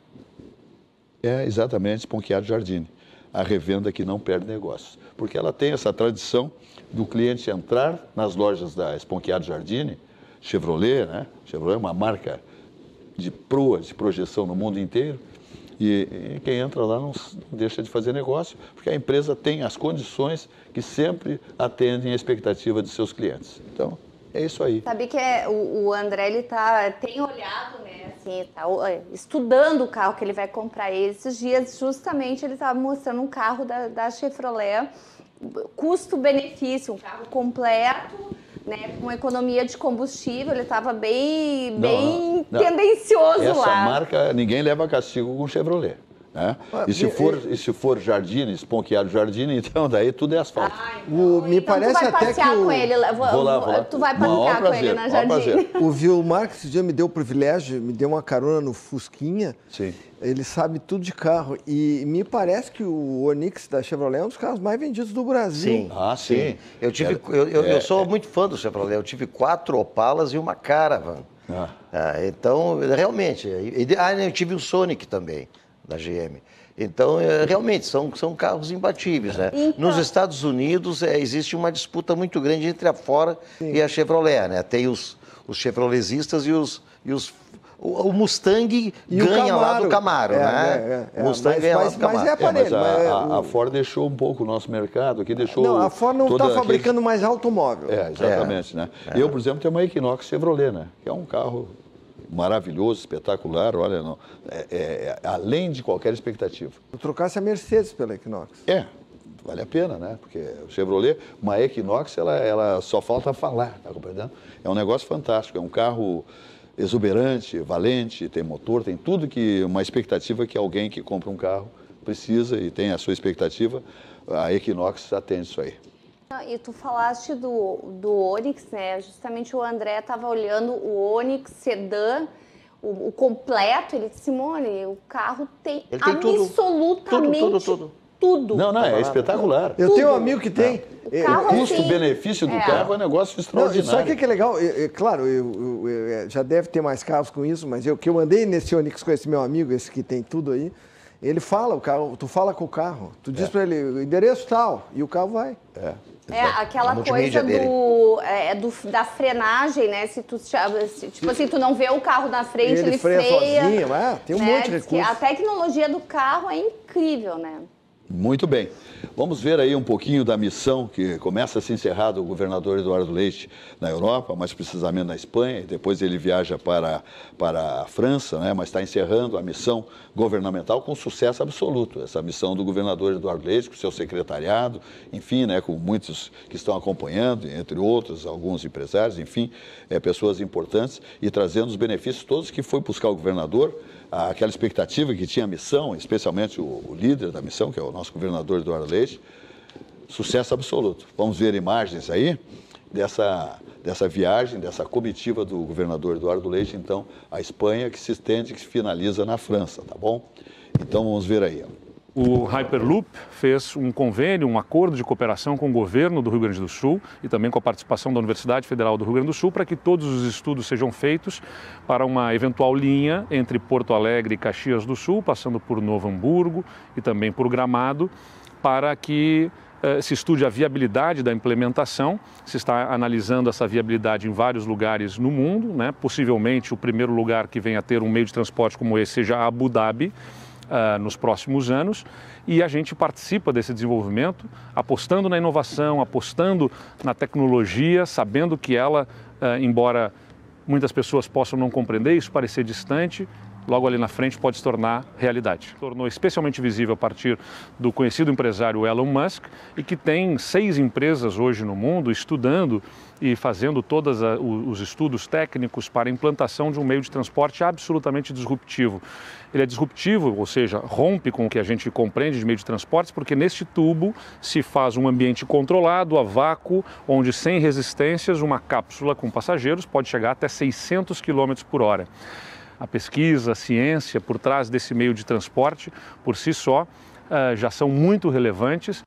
É exatamente Esponqueado Jardine, a revenda que não perde negócios. Porque ela tem essa tradição do cliente entrar nas lojas da Esponqueado Jardine, Chevrolet, né? Chevrolet é uma marca de proa, de projeção no mundo inteiro, e quem entra lá não deixa de fazer negócio, porque a empresa tem as condições que sempre atendem a expectativa de seus clientes. Então, é isso aí. Sabe que o André, ele tem olhado, né, assim, tá estudando o carro que ele vai comprar. Esses dias, justamente, ele estava mostrando um carro da Chevrolet, custo-benefício, um carro completo, né, com economia de combustível. Ele estava bem tendencioso essa lá. Essa marca, ninguém leva castigo com Chevrolet. Né? E se for Jardine, Esponqueado Jardine, então daí tudo é asfalto. Me parece tu vai até passear que com ele. Vou lá. Tu vai passear com ele na Jardine. O Vilmar, que esse dia me deu o privilégio, me deu uma carona no Fusquinha. Sim. Ele sabe tudo de carro. E me parece que o Onix da Chevrolet é um dos carros mais vendidos do Brasil. Sim. Sim. Eu sou muito fã do Chevrolet. Eu tive 4 Opalas e uma Caravan. Então, realmente. Eu tive o Sonic também, da GM. Então, realmente, são carros imbatíveis, né? Então... Nos Estados Unidos, existe uma disputa muito grande entre a Ford e a Chevrolet, né? Tem os chevroletistas e os o Mustang ganha lá do Camaro, né? O Mustang ganha lá do Camaro. Mas é aparelho. A Ford deixou um pouco o nosso mercado aqui, deixou... Não, a Ford não está fabricando mais automóvel. Exatamente, né? Eu, por exemplo, tenho uma Equinox Chevrolet, né? Que é um carro maravilhoso, espetacular, olha, não, além de qualquer expectativa. Tu trocasse a Mercedes pela Equinox. Vale a pena, né? Porque o Chevrolet, uma Equinox, ela só falta falar, tá compreendendo? É um negócio fantástico, é um carro exuberante, valente, tem motor, tem tudo que uma expectativa que alguém que compra um carro precisa e tem a sua expectativa, a Equinox atende isso aí. E tu falaste do Onix, né? Justamente o André estava olhando o Onix Sedan, o completo, ele disse, Simone, o carro tem absolutamente tudo. Não, é espetacular. Eu tenho um amigo que tem. O custo-benefício do carro é um negócio extraordinário. Não, sabe o que é legal? Claro, eu já deve ter mais carros com isso, mas que eu andei nesse Onix com esse meu amigo, esse que tem tudo aí, ele fala, o carro, tu fala com o carro, tu diz para ele, o endereço tal, e o carro vai. Aquela coisa da frenagem, né? Se tu, tipo assim, tu não vê o carro na frente, ele freia sozinho, tem um monte de recurso. A tecnologia do carro é incrível, né? Muito bem. Vamos ver aí um pouquinho da missão que começa a se encerrar do governador Eduardo Leite na Europa, mais precisamente na Espanha, e depois ele viaja para a França, né? Mas está encerrando a missão governamental com sucesso absoluto. Essa missão do governador Eduardo Leite, com seu secretariado, enfim, né? Com muitos que estão acompanhando, entre outros, alguns empresários, enfim, pessoas importantes, e trazendo os benefícios todos que foi buscar o governador, aquela expectativa que tinha a missão, especialmente o líder da missão, que é o nosso governador Eduardo Leite, sucesso absoluto. Vamos ver imagens aí dessa viagem, dessa comitiva do governador Eduardo Leite, então, à Espanha, que se estende, que se finaliza na França, tá bom? Então, vamos ver aí, ó. O Hyperloop fez um convênio, um acordo de cooperação com o governo do Rio Grande do Sul e também com a participação da Universidade Federal do Rio Grande do Sul para que todos os estudos sejam feitos para uma eventual linha entre Porto Alegre e Caxias do Sul, passando por Novo Hamburgo e também por Gramado, para que se estude a viabilidade da implementação. Se está analisando essa viabilidade em vários lugares no mundo, né? Possivelmente o primeiro lugar que venha a ter um meio de transporte como esse seja Abu Dhabi, nos próximos anos, e a gente participa desse desenvolvimento, apostando na inovação, apostando na tecnologia, sabendo que ela, embora muitas pessoas possam não compreender, isso parecer distante, logo ali na frente pode se tornar realidade. Tornou especialmente visível a partir do conhecido empresário Elon Musk, e que tem 6 empresas hoje no mundo estudando e fazendo todos os estudos técnicos para a implantação de um meio de transporte absolutamente disruptivo. Ele é disruptivo, ou seja, rompe com o que a gente compreende de meio de transportes, porque neste tubo se faz um ambiente controlado, a vácuo, onde sem resistências uma cápsula com passageiros pode chegar até 600 km por hora. A pesquisa, a ciência por trás desse meio de transporte, por si só, já são muito relevantes.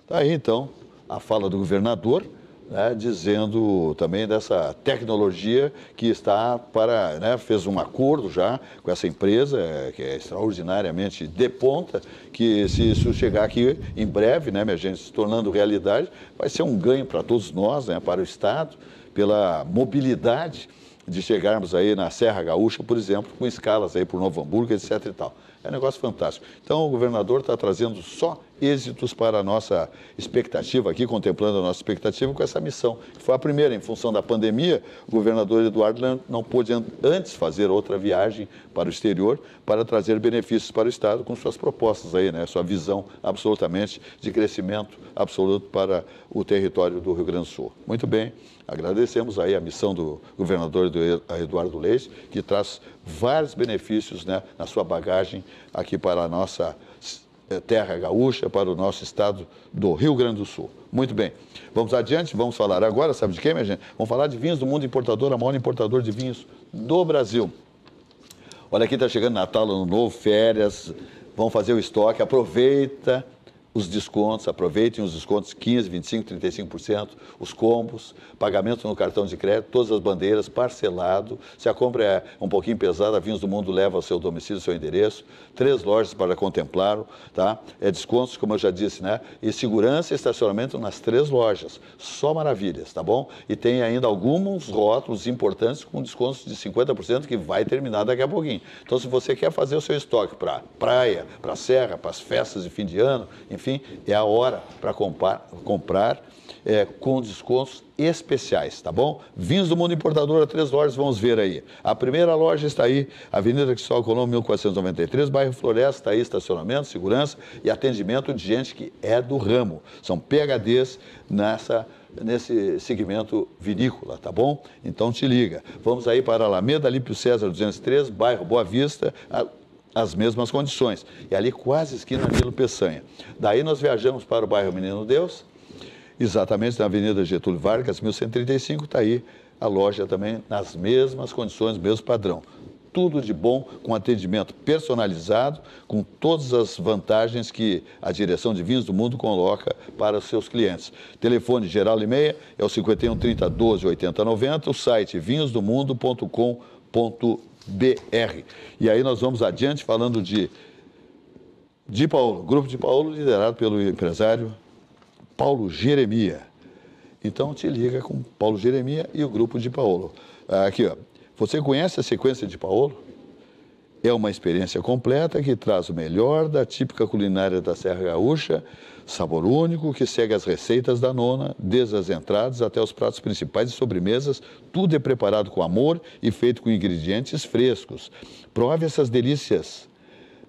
Tá aí, então, a fala do governador, né, dizendo também dessa tecnologia que está para, né, fez um acordo já com essa empresa, que é extraordinariamente de ponta, que se isso chegar aqui em breve, né, minha gente, se tornando realidade, vai ser um ganho para todos nós, né, para o Estado, pela mobilidade de chegarmos aí na Serra Gaúcha, por exemplo, com escalas aí por Novo Hamburgo, etc. e tal. É um negócio fantástico. Então, o governador está trazendo só êxitos para a nossa expectativa aqui, contemplando a nossa expectativa com essa missão. Foi a primeira, em função da pandemia, o governador Eduardo não pôde antes fazer outra viagem para o exterior para trazer benefícios para o Estado com suas propostas aí, né? Sua visão absolutamente de crescimento absoluto para o território do Rio Grande do Sul. Muito bem. Agradecemos aí a missão do governador Eduardo Leite, que traz vários benefícios, né, na sua bagagem aqui para a nossa terra gaúcha, para o nosso estado do Rio Grande do Sul. Muito bem. Vamos adiante, vamos falar agora, sabe de quem, minha gente? Vamos falar de vinhos do mundo importador, a maior importador de vinhos do Brasil. Olha, aqui está chegando Natal, Ano Novo, férias, vão fazer o estoque, aproveita os descontos, aproveitem os descontos 15%, 25%, 35%, os combos, pagamento no cartão de crédito, todas as bandeiras, parcelado. Se a compra é um pouquinho pesada, a Vinhos do Mundo leva ao seu domicílio, ao seu endereço. 3 lojas para contemplá-lo, tá? Descontos, como eu já disse, né? E segurança e estacionamento nas 3 lojas. Só maravilhas, tá bom? E tem ainda alguns rótulos importantes com descontos de 50% que vai terminar daqui a pouquinho. Então, se você quer fazer o seu estoque para praia, para serra, para as festas de fim de ano, enfim, é a hora para comprar com descontos especiais, tá bom? Vinhos do Mundo Importadora, 3 lojas, vamos ver aí. A primeira loja está aí, Avenida Cristóvão Colombo, 1493, bairro Floresta, está aí estacionamento, segurança e atendimento de gente que é do ramo. São PhDs nesse segmento vinícola, tá bom? Então te liga. Vamos aí para a Alameda Alípio César 203, bairro Boa Vista, as mesmas condições. E ali quase esquina Nilo Peçanha. Daí nós viajamos para o bairro Menino Deus, exatamente na Avenida Getúlio Vargas, 1135, está aí a loja também nas mesmas condições, mesmo padrão. Tudo de bom, com atendimento personalizado, com todas as vantagens que a direção de Vinhos do Mundo coloca para os seus clientes. Telefone geral e meia é o 51 30 12 80 90, o site vinhosdomundo.com.br. E aí nós vamos adiante falando de Paulo, Grupo de Paulo, liderado pelo empresário Paulo Jeremia. Então te liga com Paulo Jeremia e o Grupo de Paulo. Aqui, ó. Você conhece a sequência de Paulo? É uma experiência completa que traz o melhor da típica culinária da Serra Gaúcha, sabor único que segue as receitas da nona, desde as entradas até os pratos principais e sobremesas, tudo é preparado com amor e feito com ingredientes frescos. Prove essas delícias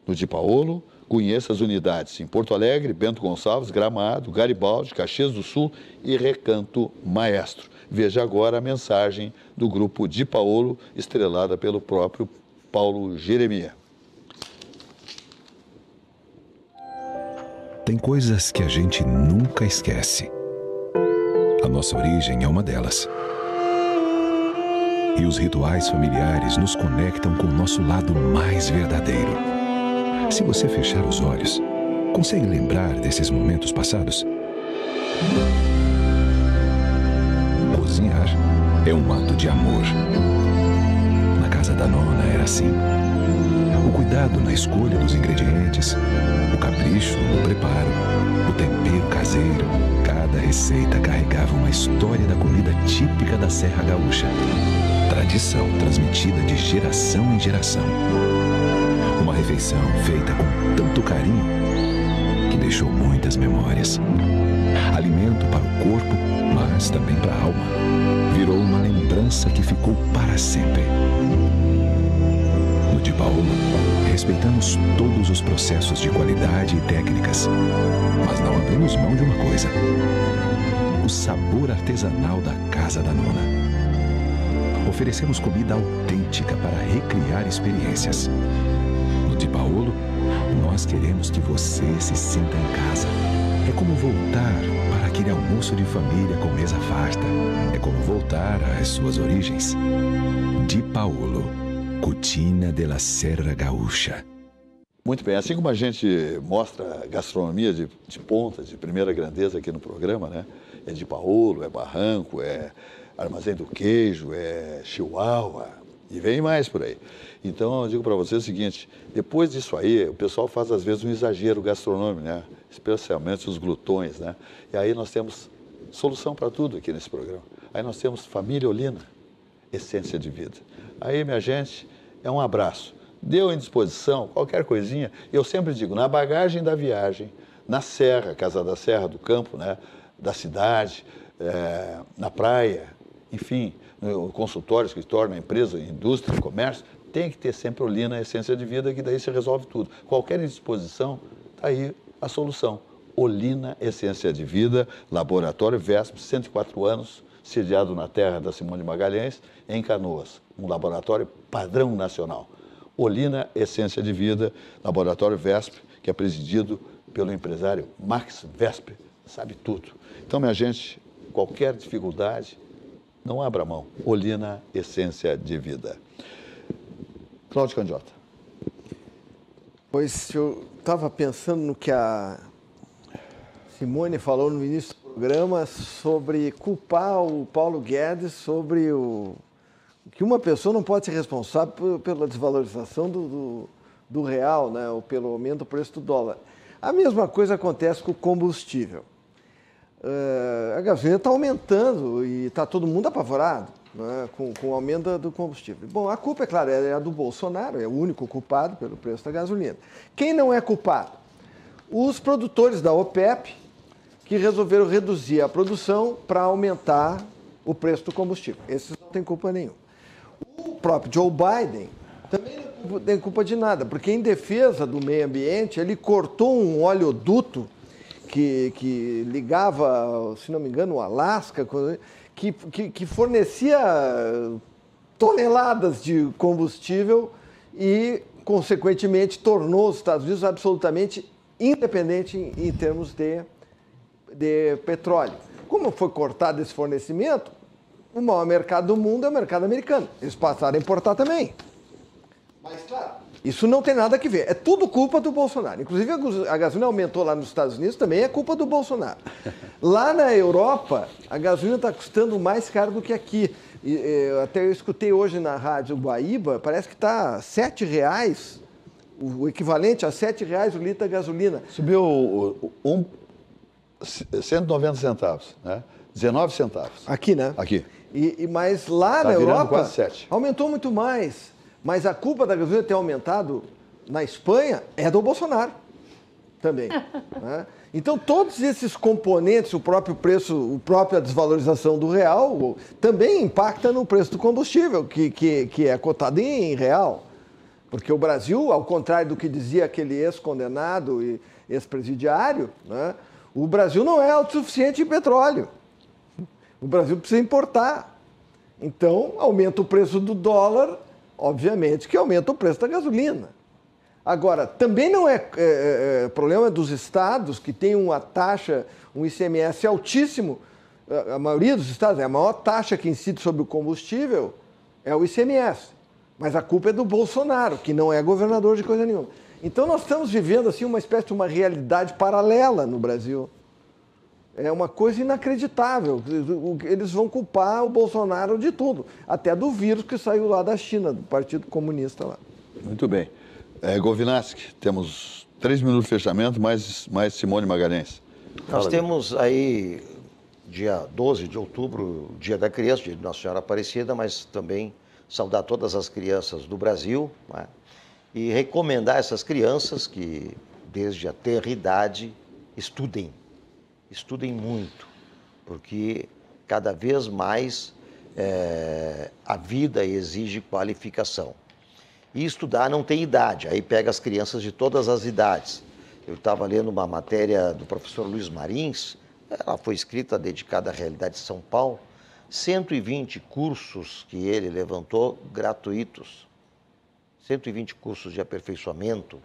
no de Paulo, conheça as unidades em Porto Alegre, Bento Gonçalves, Gramado, Garibaldi, Caxias do Sul e Recanto Maestro. Veja agora a mensagem do Grupo de Paulo, estrelada pelo próprio Paulo Jeremia. Tem coisas que a gente nunca esquece. A nossa origem é uma delas. E os rituais familiares nos conectam com o nosso lado mais verdadeiro. Se você fechar os olhos, consegue lembrar desses momentos passados? Cozinhar é um ato de amor. Na casa da nona era assim. O cuidado na escolha dos ingredientes, o capricho no preparo, o tempero caseiro. Cada receita carregava uma história da comida típica da Serra Gaúcha. Tradição transmitida de geração em geração. Uma refeição feita com tanto carinho que deixou muitas memórias. Alimento para o corpo, mas também para a alma. Virou uma lembrança que ficou para sempre. No de Paulo, respeitamos todos os processos de qualidade e técnicas, mas não abrimos mão de uma coisa: o sabor artesanal da Casa da Nona. Oferecemos comida autêntica para recriar experiências. No de Paulo, nós queremos que você se sinta em casa. É como voltar para aquele almoço de família com mesa farta. É como voltar às suas origens. De Paulo, Cucina de la Serra Gaúcha. Muito bem, assim como a gente mostra gastronomia de ponta, de primeira grandeza aqui no programa, né? É de Paulo, é Barranco, é Armazém do Queijo, é Chihuahua e vem mais por aí. Então eu digo para você o seguinte, depois disso aí, o pessoal faz às vezes um exagero gastronômico, né? Especialmente os glutões, né? E aí nós temos solução para tudo aqui nesse programa. Aí nós temos Família Olina, essência de vida. Aí, minha gente, é um abraço. Deu em disposição, qualquer coisinha, eu sempre digo, na bagagem da viagem, na serra, Casa da Serra, do campo, né? Da cidade, na praia, enfim, no consultório, escritório, na empresa, indústria, comércio, tem que ter sempre Olina, essência de vida, que daí se resolve tudo. Qualquer indisposição, está aí a solução. Olina, essência de vida, Laboratório VESP, 104 anos, sediado na terra da Simone Magalhães, em Canoas. Um laboratório padrão nacional. Olina, essência de vida, Laboratório VESP, que é presidido pelo empresário Max Vesp, sabe tudo. Então, minha gente, qualquer dificuldade, não abra mão. Olina, essência de vida. Cláudio Candiota. Pois eu estava pensando no que a Simone falou no início do programa sobre culpar o Paulo Guedes sobre que uma pessoa não pode ser responsável pela desvalorização do real, né, ou pelo aumento do preço do dólar. A mesma coisa acontece com o combustível. A gasolina está aumentando e está todo mundo apavorado, né, com o aumento do combustível. Bom, a culpa, é claro, é a do Bolsonaro, é o único culpado pelo preço da gasolina. Quem não é culpado? Os produtores da OPEP, que resolveram reduzir a produção para aumentar o preço do combustível. Esses não têm culpa nenhuma. O próprio Joe Biden também não tem culpa de nada, porque em defesa do meio ambiente, ele cortou um oleoduto que ligava, se não me engano, o Alasca, que fornecia toneladas de combustível e, consequentemente, tornou os Estados Unidos absolutamente independente em termos de petróleo. Como foi cortado esse fornecimento, o maior mercado do mundo é o mercado americano. Eles passaram a importar também. Mas, claro, isso não tem nada a ver. É tudo culpa do Bolsonaro. Inclusive, a gasolina aumentou lá nos Estados Unidos, também é culpa do Bolsonaro. Lá na Europa, a gasolina está custando mais caro do que aqui. Até eu escutei hoje na rádio Guaíba, parece que está R$ 7,00, o equivalente a R$ 7,00 o litro da gasolina. Subiu 190 centavos, né? 19 centavos. Aqui, né? Aqui. Mas lá na Europa, quase 7. Aumentou muito mais. Mas a culpa da gasolina ter aumentado na Espanha é do Bolsonaro também. Né? Então, todos esses componentes, o próprio preço, a própria desvalorização do real, também impacta no preço do combustível, que é cotado em real. Porque o Brasil, ao contrário do que dizia aquele ex-condenado e ex-presidiário, né, o Brasil não é autossuficiente em petróleo. O Brasil precisa importar. Então, aumenta o preço do dólar, obviamente que aumenta o preço da gasolina. Agora, também não é problema dos estados que têm uma taxa, um ICMS altíssimo. A maioria dos estados, a maior taxa que incide sobre o combustível é o ICMS. Mas a culpa é do Bolsonaro, que não é governador de coisa nenhuma. Então, nós estamos vivendo assim, uma espécie de uma realidade paralela no Brasil. É uma coisa inacreditável. Eles vão culpar o Bolsonaro de tudo, até do vírus que saiu lá da China, do Partido Comunista lá. Muito bem. Govinaski, temos 3 minutos de fechamento, mais Simone Magalhães. Nós temos aí, dia 12 de outubro, Dia da Criança, Dia de Nossa Senhora Aparecida, mas também saudar todas as crianças do Brasil, né? E recomendar a essas crianças que, desde a tenra idade, estudem muito, porque cada vez mais a vida exige qualificação. E estudar não tem idade, aí pega as crianças de todas as idades. Eu estava lendo uma matéria do professor Luiz Marins, ela foi escrita dedicada à realidade de São Paulo, 120 cursos que ele levantou gratuitos, 120 cursos de aperfeiçoamento,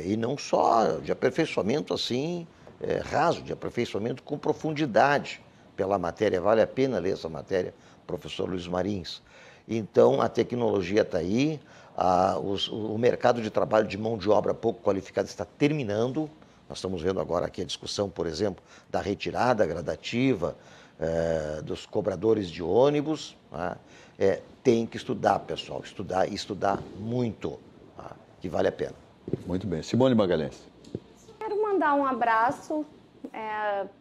e não só de aperfeiçoamento assim, raso, de aperfeiçoamento com profundidade pela matéria. Vale a pena ler essa matéria, professor Luiz Marins. Então, a tecnologia está aí, o mercado de trabalho de mão de obra pouco qualificada está terminando. Nós estamos vendo agora aqui a discussão, por exemplo, da retirada gradativa dos cobradores de ônibus. Né? Tem que estudar, pessoal, estudar muito, tá? Que vale a pena. Muito bem. Simone Magalhães. Quero mandar um abraço,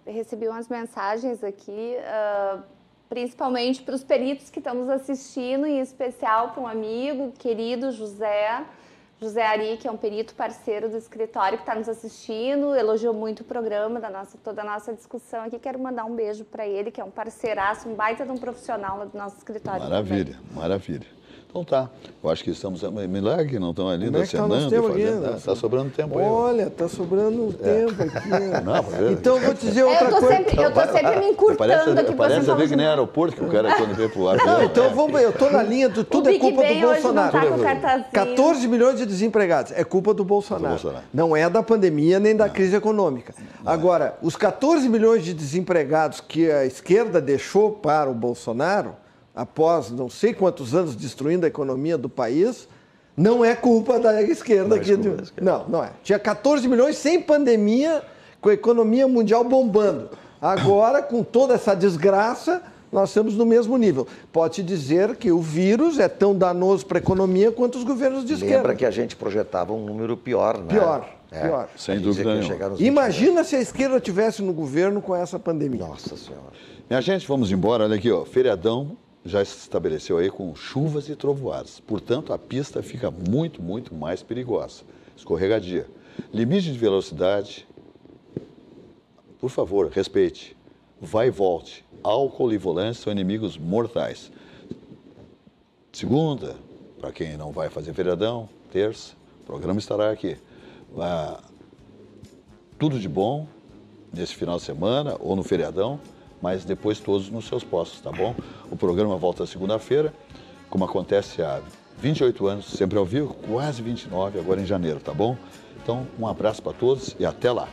recebi umas mensagens aqui, principalmente para os peritos que estão nos assistindo, em especial para um amigo querido, José Ari, que é um perito parceiro do escritório que está nos assistindo, elogiou muito o programa, toda a nossa discussão aqui. Quero mandar um beijo para ele, que é um parceiraço, um baita de um profissional do nosso escritório. Maravilha, também. Maravilha. Então tá, eu acho que estamos... Milagre, não estão ali acenando, está sobrando tempo aí. Olha, está sobrando tempo aqui. Não, então eu vou te dizer outra coisa. Eu estou sempre me encurtando aqui. Parece saber que nem aeroporto, que o cara quando vem pro avião. Não, então eu estou na linha do tudo é culpa do Bolsonaro. 14 milhões de desempregados, é culpa do Bolsonaro. Não é da pandemia nem da crise econômica. Agora, os 14 milhões de desempregados que a esquerda deixou para o Bolsonaro, após não sei quantos anos destruindo a economia do país, não é culpa da esquerda. Não é. Tinha 14 milhões sem pandemia, com a economia mundial bombando. Agora, com toda essa desgraça, nós estamos no mesmo nível. Pode dizer que o vírus é tão danoso para a economia quanto os governos de esquerda. Lembra que a gente projetava um número pior, né? Pior. Sem dúvida nenhuma. Imagina se a esquerda estivesse no governo com essa pandemia. Nossa Senhora. Minha gente, vamos embora. Olha aqui, ó. Feriadão já se estabeleceu aí com chuvas e trovoadas. Portanto, a pista fica muito, muito mais perigosa. Escorregadia. Limite de velocidade, por favor, respeite. Vai e volte. Álcool e volante são inimigos mortais. Segunda, para quem não vai fazer feriadão, terça, o programa estará aqui. Tudo de bom nesse final de semana ou no feriadão, mas depois todos nos seus postos, tá bom? O programa volta segunda-feira, como acontece há 28 anos, sempre ao vivo, quase 29, agora em janeiro, tá bom? Então, um abraço para todos e até lá.